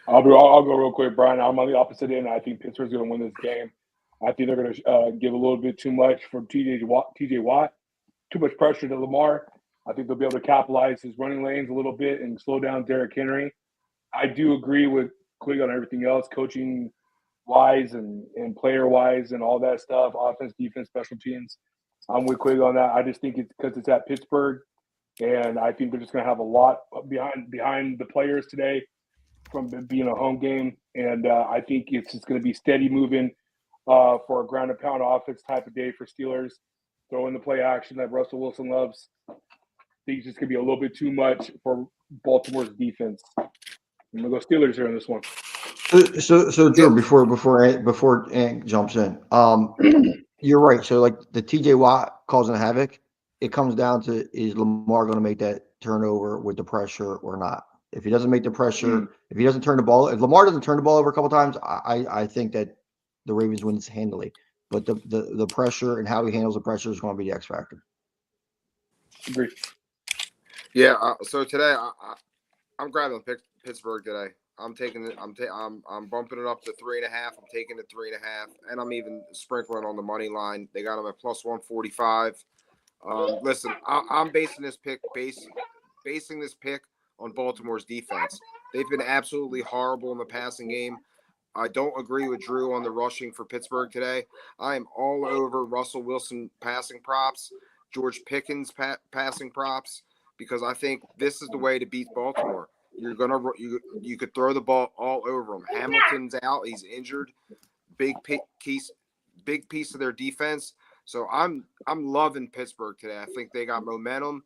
I'll go real quick, Brian. I'm on the opposite end. I think Pittsburgh's going to win this game. I think they're going to give a little bit too much for TJ Watt, too much pressure to Lamar. I think they'll be able to capitalize his running lanes a little bit and slow down Derrick Henry. I do agree with Quig on everything else, coaching-wise and player-wise and all that stuff, offense, defense, special teams. I'm with Quig on that. I just think it's because it's at Pittsburgh, and I think they're just going to have a lot behind the players today from being a home game, and I think it's just going to be steady moving for a ground and pound offense type of day for Steelers. Throw in the play action that Russell Wilson loves. I think it's just going to be a little bit too much for Baltimore's defense. I'm going to go Steelers here on this one. So Drew, before Ant jumps in, you're right. So like the TJ Watt causing havoc, it comes down to, is Lamar going to make that turnover with the pressure or not? If he doesn't make the pressure, if he doesn't turn the ball, if Lamar doesn't turn the ball over a couple times, I think that the Ravens win this handily. But the pressure and how he handles the pressure is going to be the X factor. Agree. Yeah. So today I'm grabbing Pittsburgh today. I'm taking it. I'm bumping it up to 3.5. I'm taking it 3.5, and I'm even sprinkling on the money line. They got them at +145. Listen, I'm basing this pick on Baltimore's defense. They've been absolutely horrible in the passing game. I don't agree with Drew on the rushing for Pittsburgh today. I am all over Russell Wilson passing props, George Pickens passing props, because I think this is the way to beat Baltimore. You could throw the ball all over them. Hamilton's out; he's injured. Big piece of their defense. So I'm loving Pittsburgh today. I think they got momentum.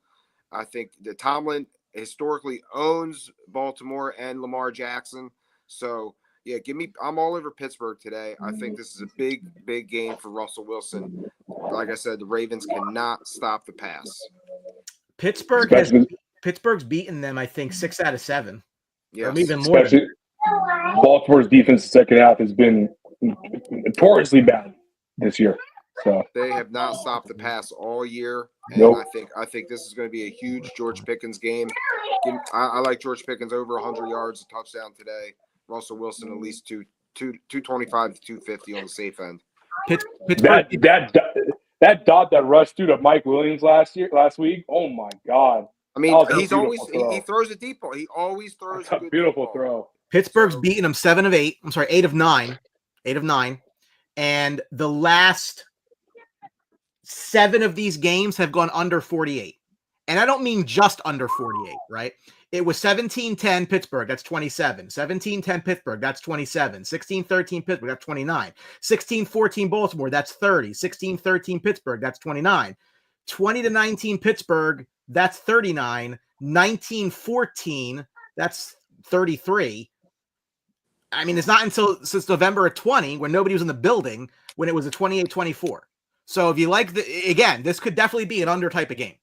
I think the Tomlin historically owns Baltimore and Lamar Jackson. So yeah, I'm all over Pittsburgh today. I think this is a big game for Russell Wilson. Like I said, the Ravens cannot stop the pass. Pittsburgh's beaten them, I think, 6 out of 7. Yeah, or even more. Baltimore's defense second half has been notoriously bad this year. So they have not stopped the pass all year, and nope. I think this is going to be a huge George Pickens game. I like George Pickens over 100 yards, a touchdown today. Russell Wilson at least 225 to 250 on the safe end. Pittsburgh. That dot that rushed through to Mike Williams last week. Oh my God! I mean, he's always he throws a deep ball. He always throws a beautiful throw. Pittsburgh's beaten him 7 of 8. I'm sorry, 8 of 9. 8 of 9. And the last 7 of these games have gone under 48. And I don't mean just under 48, right? It was 17-10 Pittsburgh, that's 27. 17-10 Pittsburgh, that's 27. 16-13 Pittsburgh, that's 29. 16-14 Baltimore, that's 30. 16-13 Pittsburgh, that's 29. 20-19 Pittsburgh, that's 39. 19-14, that's 33. I mean, it's not until since November of 20 when nobody was in the building when it was a 28-24. So if you like again, this could definitely be an under type of game.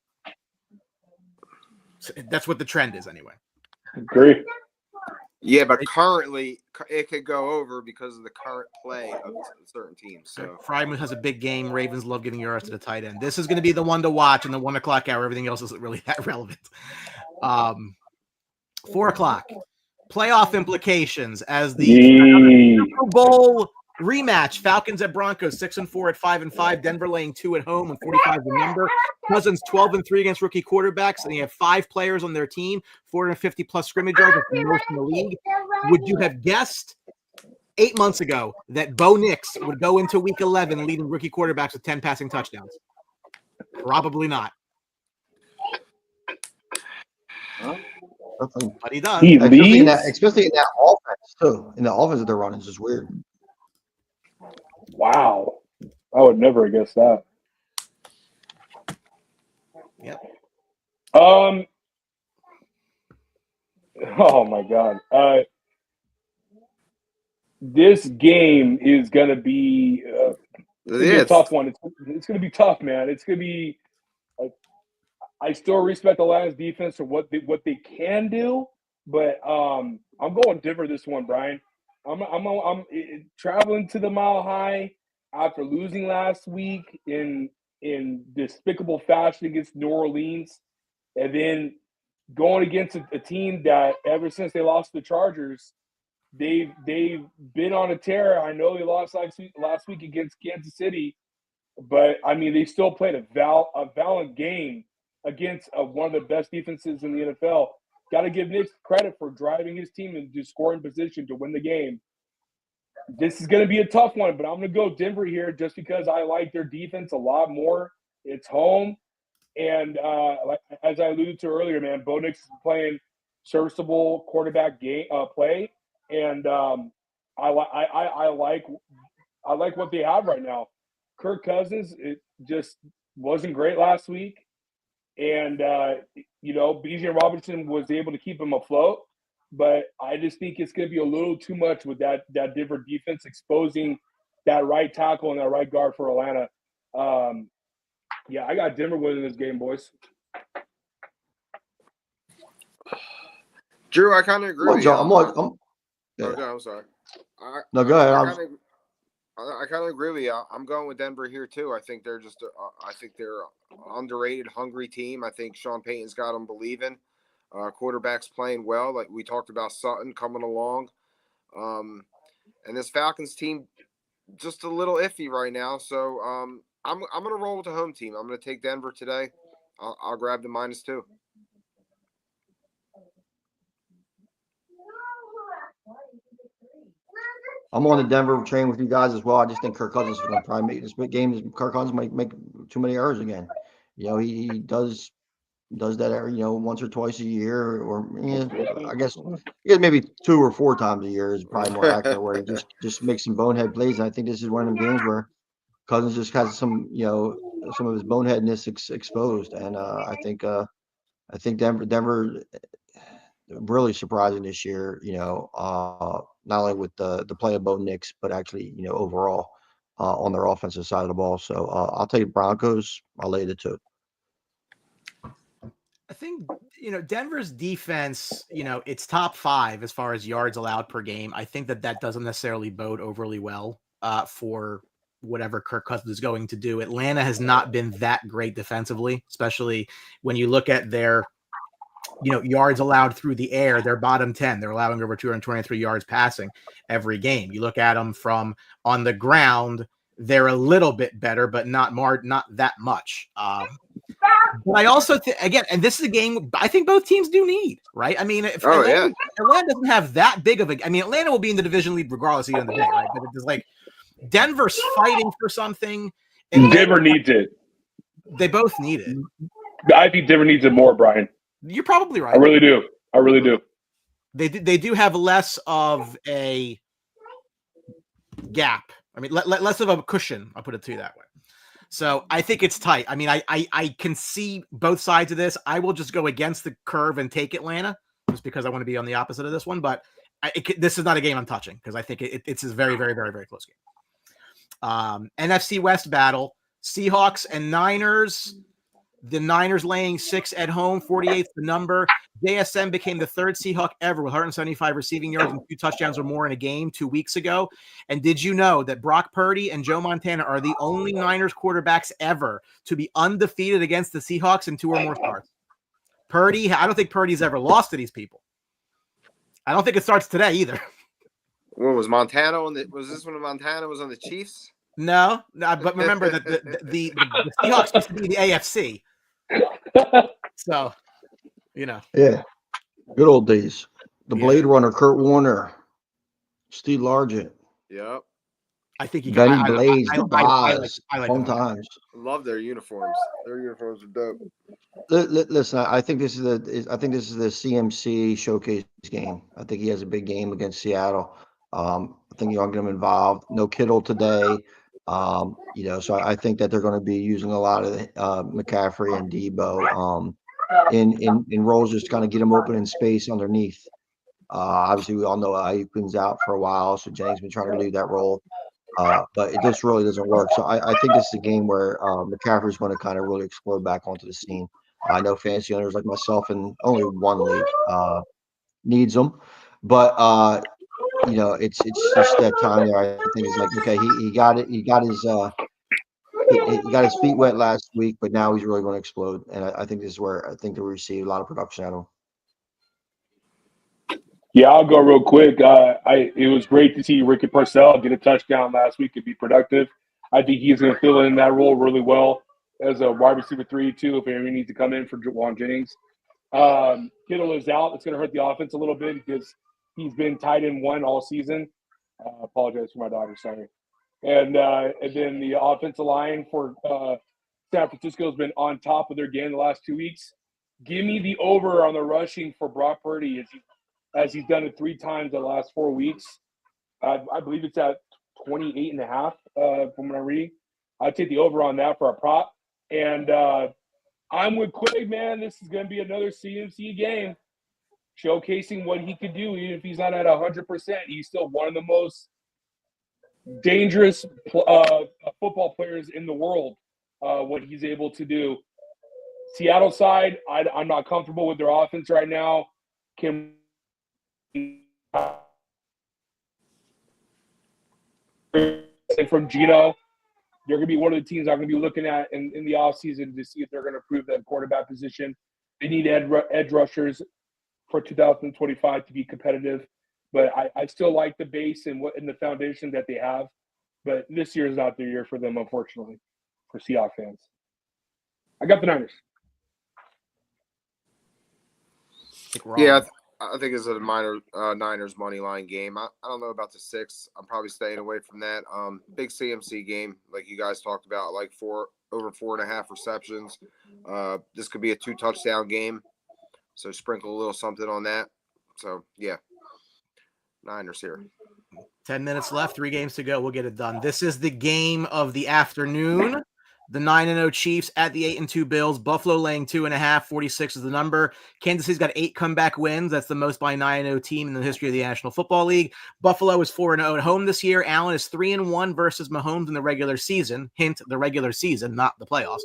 That's what the trend is anyway. Agree. Yeah, but currently it could go over because of the current play of certain teams. So Fryman has a big game. Ravens love giving yards to the tight end. This is going to be the one to watch in the 1 o'clock hour. Everything else isn't really that relevant. 4 o'clock. Playoff implications as the Super Bowl rematch. Falcons at Broncos, 6-4 at 5-5. Denver laying 2 at home and 45 the number. Cousins 12-3 against rookie quarterbacks, and they have 5 players on their team, 450 plus scrimmage yards, the most in the league. Would you have guessed 8 months ago that Bo Nix would go into Week 11 leading rookie quarterbacks with 10 passing touchdowns? Probably not. But he does. Especially in that offense too. In the offense that they're running is just weird. Wow. I would never have guessed that. Yep. Oh my God. This game is gonna be a tough one. It's gonna be tough, man. It's gonna be. I still respect the Lions defense for what they can do, but I'm going Denver this one, Brian. I'm traveling to the Mile High after losing last week in despicable fashion against New Orleans, and then going against a team that ever since they lost to the Chargers, they've been on a tear. I know they lost last week against Kansas City, but I mean they still played a valiant game against one of the best defenses in the NFL. Got to give Nick credit for driving his team into scoring position to win the game. This is going to be a tough one, but I'm going to go Denver here just because I like their defense a lot more. It's home. And as I alluded to earlier, man, Bo Nix is playing serviceable quarterback play. And I like what they have right now. Kirk Cousins, it just wasn't great last week. And, B.J. Robinson was able to keep him afloat. But I just think it's going to be a little too much with that Denver defense exposing that right tackle and that right guard for Atlanta. I got Denver winning this game, boys. Drew, I kind of agree with you. I'm sorry. No, go ahead. I kind of agree with you. I'm going with Denver here too. I think they're I think they're an underrated, hungry team. I think Sean Payton's got them believing. Quarterback's playing well, like we talked about Sutton coming along. And this Falcons team just a little iffy right now. So I'm going to roll with the home team. I'm going to take Denver today. I'll grab the -2. I'm on the Denver train with you guys as well. I just think Kirk Cousins is going to probably make this big game. Kirk Cousins might make too many errors again. He does that, once or twice a year, or I guess maybe 2 or 4 times a year is probably more accurate, where he just makes some bonehead plays. And I think this is one of the games where Cousins just has some of his boneheadness exposed, and I think Denver really surprising this year. Not only with the play of Bo Nix, but actually overall on their offensive side of the ball. So I'll take Broncos. I'll lay the 2. I think, Denver's defense, it's top 5 as far as yards allowed per game. I think that doesn't necessarily bode overly well for whatever Kirk Cousins is going to do. Atlanta has not been that great defensively, especially when you look at their yards allowed through the air. They're bottom 10. They're allowing over 223 yards passing every game. You look at them from on the ground, they're a little bit better, but not that much. But I also think, again, and this is a game I think both teams do need, right? I mean, if Atlanta doesn't have that big of a, I mean, Atlanta will be in the division lead regardless at the end of the day, right? But it's like Denver's fighting for something. And Denver needs it. They both need it. I think Denver needs it more, Brian. You're probably right. I really do. They do have less of a gap. I mean, less of a cushion. I'll put it to you that way. So I think it's tight. I mean, I can see both sides of this. I will just go against the curve and take Atlanta just because I want to be on the opposite of this one. But this is not a game I'm touching because I think it's a very, very, very, very close game. NFC West battle, Seahawks and Niners. The Niners laying 6 at home, 48 the number. JSN became the third Seahawk ever with 175 receiving yards and 2 touchdowns or more in a game 2 weeks ago. And did you know that Brock Purdy and Joe Montana are the only Niners quarterbacks ever to be undefeated against the Seahawks in 2 or more starts? I don't think Purdy's ever lost to these people. I don't think it starts today either. What was Montana on was this when Montana was on the Chiefs? No, but remember that the Seahawks used to be the AFC. So, Yeah. Good old days. The Blade Runner, Kurt Warner, Steve Largent. Yep. I think you Benny Blades, the Boz. I like Fun times. Love their uniforms. Their uniforms are dope. Listen, I think this is the CMC showcase game. I think he has a big game against Seattle. I think you are getting him involved. No Kittle today. So I think that they're going to be using a lot of McCaffrey and Debo in roles just kind of get them open in space underneath. Obviously, we all know Ayuk's out for a while, so Jennings been trying to leave that role. But it just really doesn't work. So I think this is a game where McCaffrey's going to kind of really explode back onto the scene. I know fantasy owners like myself in only one league needs them, but it's just that time there. I think it's like, okay, he got it. He got his feet wet last week, but now he's really going to explode. And I think this is where I think they receive a lot of production out of him. Yeah, I'll go real quick. It was great to see Ricky Parcells get a touchdown last week and be productive. I think he's going to fill in that role really well as a wide receiver 3, too, if he needs to come in for Juwan Jennings. Kittle is out. It's going to hurt the offense a little bit because he's been tight end 1 all season. Apologize for my daughter, sorry. And then the offensive line for San Francisco has been on top of their game the last 2 weeks. Give me the over on the rushing for Brock Purdy as he's done it 3 times in the last 4 weeks. I believe it's at 28.5 from what I read. I'd take the over on that for a prop. And I'm with Quig, man. This is going to be another CMC game, showcasing what he could do. Even if he's not at 100%, he's still one of the most dangerous football players in the world, what he's able to do. Seattle side, I'm not comfortable with their offense right now. From Gino, they're going to be one of the teams I'm going to be looking at in the offseason to see if they're going to improve that quarterback position. They need edge rushers for 2025 to be competitive. But I still like the base and the foundation that they have. But this year is not the year for them, unfortunately, for Seahawks fans. I got the Niners. Yeah, I think it's a minor Niners money line game. I don't know about the 6. I'm probably staying away from that. Big CMC game, like you guys talked about, like over 4.5 receptions. This could be a 2 touchdown game. So sprinkle a little something on that. So yeah, Niners here. 10 minutes left, 3 games to go. We'll get it done. This is the game of the afternoon. The 9-0 Chiefs at the 8-2 Bills. Buffalo laying 2.5. 46 is the number. Kansas City's got 8 comeback wins. That's the most by a 9-0 team in the history of the National Football League. Buffalo is 4-0 at home this year. Allen is 3-1 versus Mahomes in the regular season. Hint, the regular season, not the playoffs.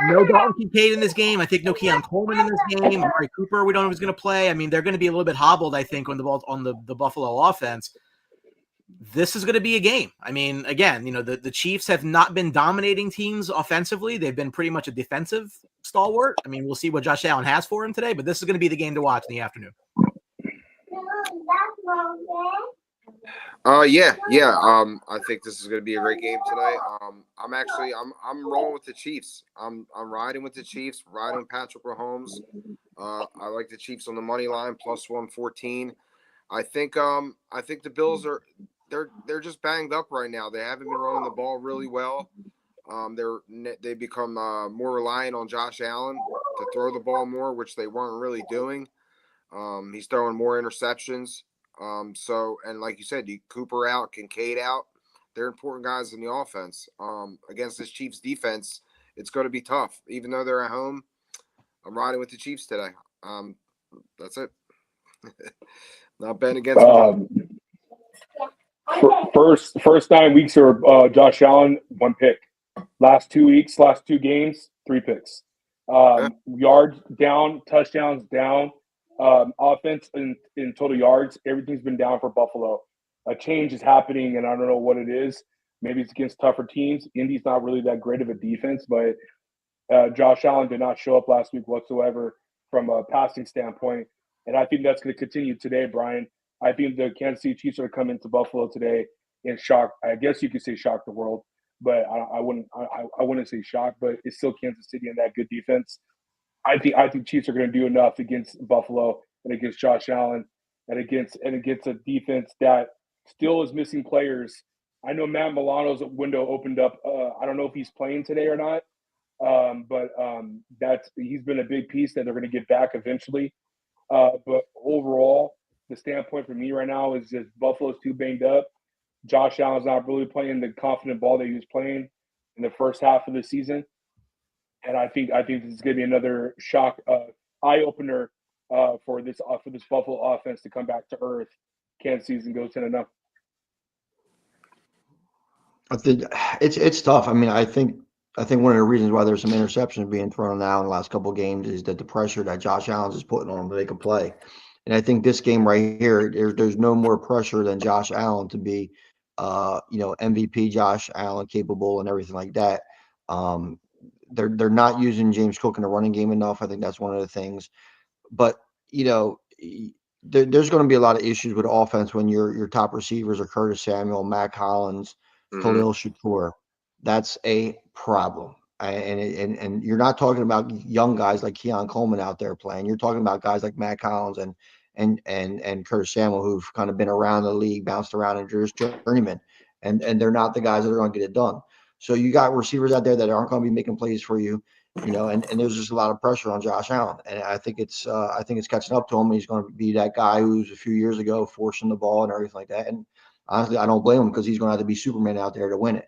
No Dalton Kincaid in this game. I think no Keon Coleman in this game. Amari Cooper, we don't know who's going to play. I mean, they're going to be a little bit hobbled, I think, on the Buffalo offense. this is going to be a game. I mean, again, the Chiefs have not been dominating teams offensively. They've been pretty much a defensive stalwart. I mean, we'll see what Josh Allen has for him today, but this is going to be the game to watch in the afternoon. Yeah. I think this is going to be a great game tonight. I'm rolling with the Chiefs. I'm riding with the Chiefs, riding with Patrick Mahomes. I like the Chiefs on the money line, plus 114. I think the Bills they're just banged up right now. They haven't been running the ball really well. They become more reliant on Josh Allen to throw the ball more, which they weren't really doing. He's throwing more interceptions. And like you said, Cooper out, Kincaid out. They're important guys in the offense. Against this Chiefs defense, it's going to be tough. Even though they're at home, I'm riding with the Chiefs today. That's it. Not betting against First 9 weeks are Josh Allen, 1 pick. Last 2 weeks, last 2 games, 3 picks. Yards down, touchdowns down. Offense in total yards, everything's been down for Buffalo. A change is happening, and I don't know what it is. Maybe it's against tougher teams. Indy's not really that great of a defense, but Josh Allen did not show up last week whatsoever from a passing standpoint, and I think that's going to continue today, Brian. I think the Kansas City Chiefs are going to come into Buffalo today and shock. I guess you could say shock the world, but I wouldn't say shock. But it's still Kansas City and that good defense. I think Chiefs are going to do enough against Buffalo and against Josh Allen and against a defense that still is missing players. I know Matt Milano's window opened up. I don't know if he's playing today or not, but he's been a big piece that they're going to get back eventually. But overall, the standpoint for me right now is just Buffalo's too banged up. Josh Allen's not really playing the confident ball that he was playing in the first half of the season. And I think this is going to be another shock, eye opener for this Buffalo offense to come back to earth. Kansas City and go 10-0. I think it's tough. I mean, I think one of the reasons why there's some interceptions being thrown now in the last couple of games is that the pressure that Josh Allen's is putting on them to make a play. And I think this game right here, there's no more pressure than Josh Allen to be, MVP Josh Allen capable and everything like that. They're not using James Cook in the running game enough. I think that's one of the things. But, there's going to be a lot of issues with offense when your top receivers are Curtis Samuel, Matt Collins, Khalil Shakur. That's a problem. And you're not talking about young guys like Keon Coleman out there playing. You're talking about guys like Matt Collins and Curtis Samuel who've kind of been around the league, bounced around and just journeymen. And they're not the guys that are going to get it done. So you got receivers out there that aren't going to be making plays for you, and there's just a lot of pressure on Josh Allen. And I think it's catching up to him. He's going to be that guy who's a few years ago forcing the ball and everything like that. And honestly, I don't blame him because he's going to have to be Superman out there to win it.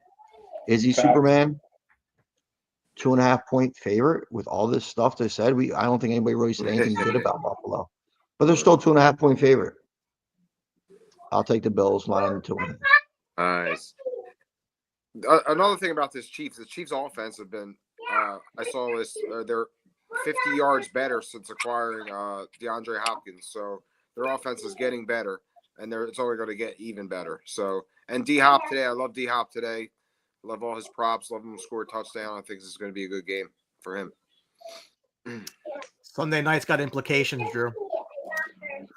Is he Superman? 2.5 point favorite with all this stuff they said. I don't think anybody really said anything good about Buffalo, but they're still 2.5 point favorite. I'll take the Bills line 2.5. Nice. Another thing about the Chiefs offense have been, I saw this, they're 50 yards better since acquiring DeAndre Hopkins. So their offense is getting better, and it's only going to get even better. So, and D-Hop today, I love D-Hop today. Love all his props. Love him to score a touchdown. I think this is going to be a good game for him. Sunday night's got implications, Drew.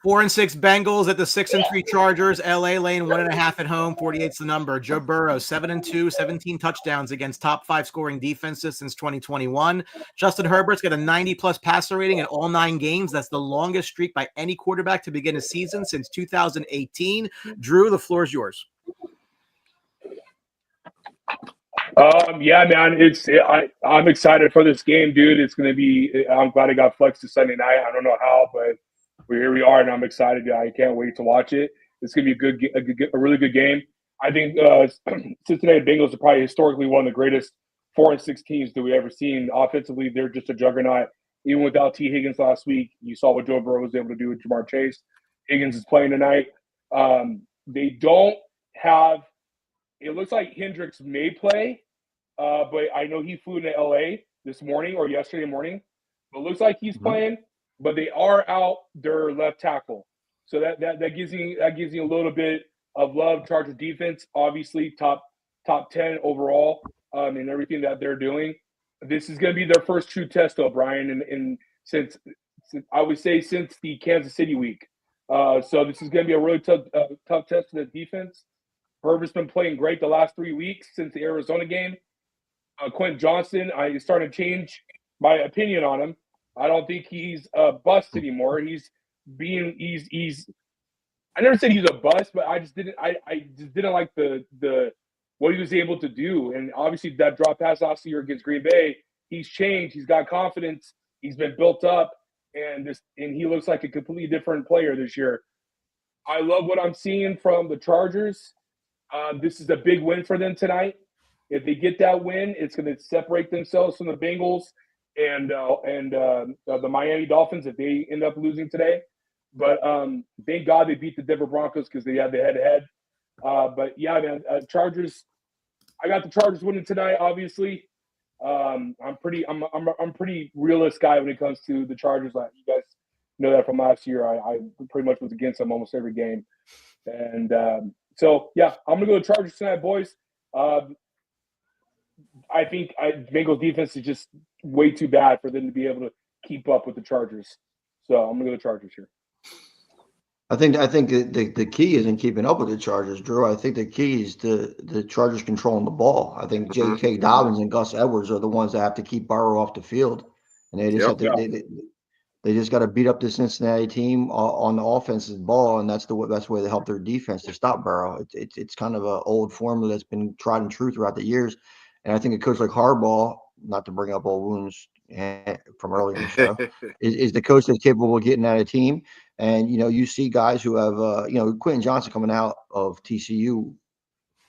4-6 Bengals at the 6-3 Chargers. LA laying 1.5 at home. 48's the number. Joe Burrow 7-2, 17 touchdowns against top 5 scoring defenses since 2021. Justin Herbert's got a 90+ passer rating in all 9 games. That's the longest streak by any quarterback to begin a season since 2018. Drew, the floor is yours. Yeah, man, I'm excited for this game, dude. It's going to be. I'm glad it got flexed to Sunday night. I don't know how, but here we are, and I'm excited. I can't wait to watch it. It's going to be a really good game. I think Cincinnati Bengals are probably historically one of the greatest 4-6 teams that we've ever seen. Offensively, they're just a juggernaut. Even without T. Higgins last week, you saw what Joe Burrow was able to do with Jamar Chase. Higgins is playing tonight. They don't have. It looks like Hendricks may play, but I know he flew into LA this morning or yesterday morning. But it looks like he's playing, but they are out their left tackle. So that gives you a little bit of love. Chargers defense, obviously top 10 overall in everything that they're doing. This is going to be their first true test, though, Brian, and since I would say since the Kansas City week. So this is going to be a really tough test to the defense. Herbert's been playing great the last 3 weeks since the Arizona game. Quentin Johnston, I started to change my opinion on him. I don't think he's a bust anymore. He's I never said he's a bust, but I just didn't like the what he was able to do. And obviously that drop pass last year against Green Bay, he's changed. He's got confidence. He's been built up, and he looks like a completely different player this year. I love what I'm seeing from the Chargers. This is a big win for them tonight. If they get that win, it's going to separate themselves from the Bengals and the Miami Dolphins if they end up losing today. But thank God they beat the Denver Broncos because they had the head-to-head. But yeah, man, Chargers. I got the Chargers winning tonight. Obviously, I'm pretty realist guy when it comes to the Chargers. You guys know that from last year. I pretty much was against them almost every game, and so yeah, I'm gonna go to Chargers tonight, boys. I think Bengals defense is just way too bad for them to be able to keep up with the Chargers. So I'm gonna go to Chargers here. I think the key isn't keeping up with the Chargers, Drew. I think the key is the Chargers controlling the ball. I think J.K. Dobbins and Gus Edwards are the ones that have to keep Burrow off the field, and they just they just got to beat up the Cincinnati team on the offensive ball, and that's the best way to help their defense to stop Burrow. It's kind of an old formula that's been tried and true throughout the years, and I think a coach like Harbaugh, not to bring up old wounds from earlier in the show, is the coach that's capable of getting at a team. And, you see guys who have, Quentin Johnson coming out of TCU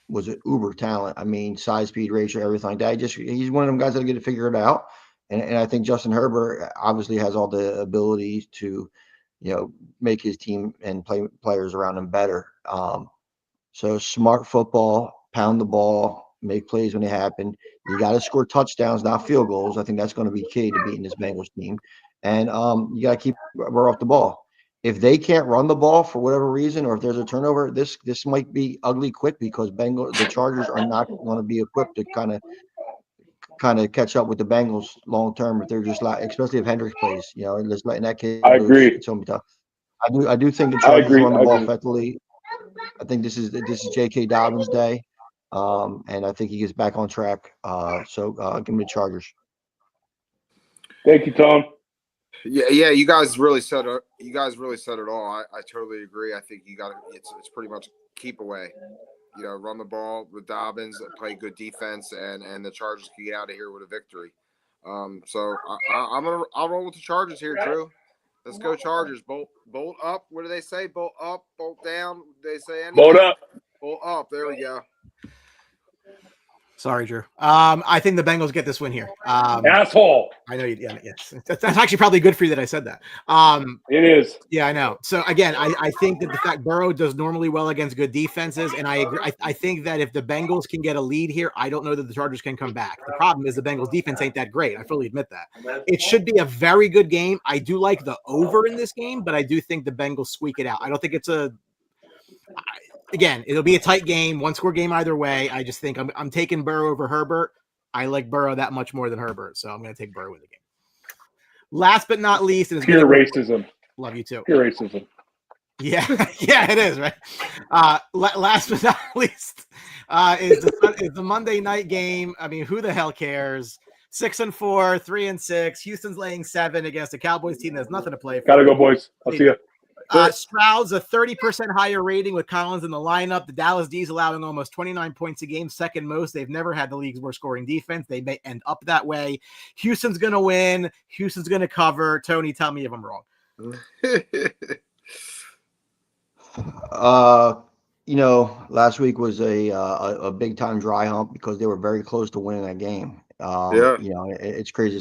was an uber talent. I mean, size, speed, ratio, everything like that. He's one of them guys that get to figure it out. And I think Justin Herbert obviously has all the ability to, make his team and players around him better. So smart football, pound the ball, make plays when they happen. You got to score touchdowns, not field goals. I think that's going to be key to beating this Bengals team. And you got to keep Burrow off the ball. If they can't run the ball for whatever reason, or if there's a turnover, this might be ugly quick because the Chargers are not going to be equipped to kind of catch up with the Bengals long term if they're just especially if Hendricks plays, and just letting that kid I loose. agree. It's going to be tough. I do think the Chargers run the ball effectively. I think this is J.K. Dobbins' day, and I think he gets back on track. So give me the Chargers. Thank you, Tom. Yeah, you guys really said it. You guys really said it all. I totally agree. I think you got it's pretty much keep away. Run the ball with Dobbins, play good defense, and the Chargers can get out of here with a victory. So I'll roll with the Chargers here, Drew. Let's go Chargers. Bolt up. What do they say? Bolt up, bolt down. They say anything? Bolt up. Bolt up. There we go. Sorry, Drew. I think the Bengals get this win here. Asshole. I know you. Yeah, yes. That's actually probably good for you that I said that. It is. Yeah, I know. So again, I think that the fact Burrow does normally well against good defenses, and I agree. I think that if the Bengals can get a lead here, I don't know that the Chargers can come back. The problem is the Bengals defense ain't that great. I fully admit that. It should be a very good game. I do like the over in this game, but I do think the Bengals squeak it out. I don't think it's Again, it'll be a tight game, one-score game either way. I just think I'm taking Burrow over Herbert. I like Burrow that much more than Herbert, so I'm going to take Burrow in the game. Last but not least, is pure racism. Love you too. Pure racism. Yeah, yeah, it is, right? Last but not least is the Monday night game. I mean, who the hell cares? 6-4, 3-6. Houston's laying 7 against a Cowboys team that's nothing to play for. Gotta go, boys. I'll see you. Stroud's a 30% higher rating with Collins in the lineup. The Dallas D's allowing almost 29 points a game, second most. They've never had the league's worst scoring defense. They may end up that way. Houston's going to win. Houston's going to cover. Tony, tell me if I'm wrong. Last week was a big time dry hump because they were very close to winning that game. It's crazy.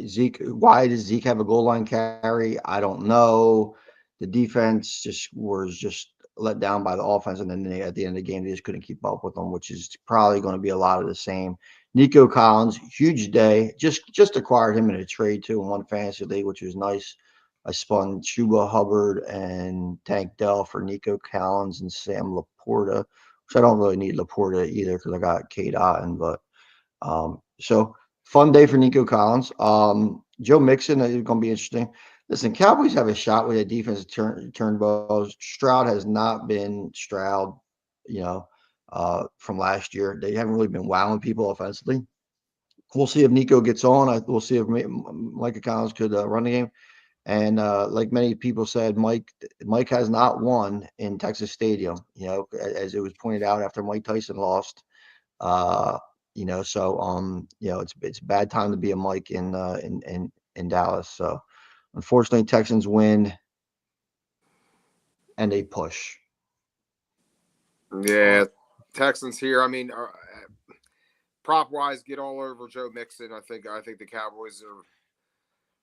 Zeke, why does Zeke have a goal line carry? I don't know. The defense was let down by the offense, and then at the end of the game, they just couldn't keep up with them, which is probably going to be a lot of the same. Nico Collins, huge day. Just acquired him in a trade too in one fantasy league, which was nice. I spun Chuba Hubbard and Tank Dell for Nico Collins and Sam Laporta, which I don't really need Laporta either because I got Kate Otten. But so fun day for Nico Collins. Joe Mixon is going to be interesting. Listen, Cowboys have a shot with a defensive turnbuckles. Stroud has not been Stroud, from last year. They haven't really been wowing people offensively. We'll see if Nico gets on. We'll see if Micah Collins could run the game. And like many people said, Mike has not won in Texas Stadium. As it was pointed out after Mike Tyson lost. So it's a bad time to be a Mike in Dallas. So unfortunately, Texans win and they push. Yeah, Texans here. I mean, prop wise, get all over Joe Mixon. I think the Cowboys are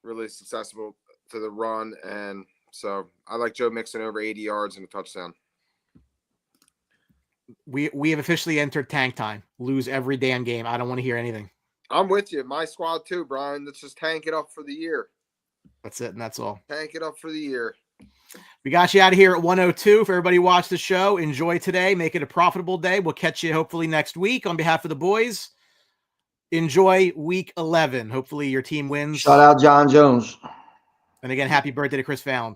really successful to the run, and so I like Joe Mixon over 80 yards and a touchdown. We have officially entered tank time. Lose every damn game. I don't want to hear anything. I'm with you. My squad too, Brian. Let's just tank it up for the year. That's it, and that's all. Tank it up for the year. We got you out of here at 1:02. For everybody watch the show, enjoy today. Make it a profitable day. We'll catch you hopefully next week. On behalf of the boys, enjoy week 11. Hopefully your team wins. Shout out John Jones. And again, happy birthday to Chris Fallon.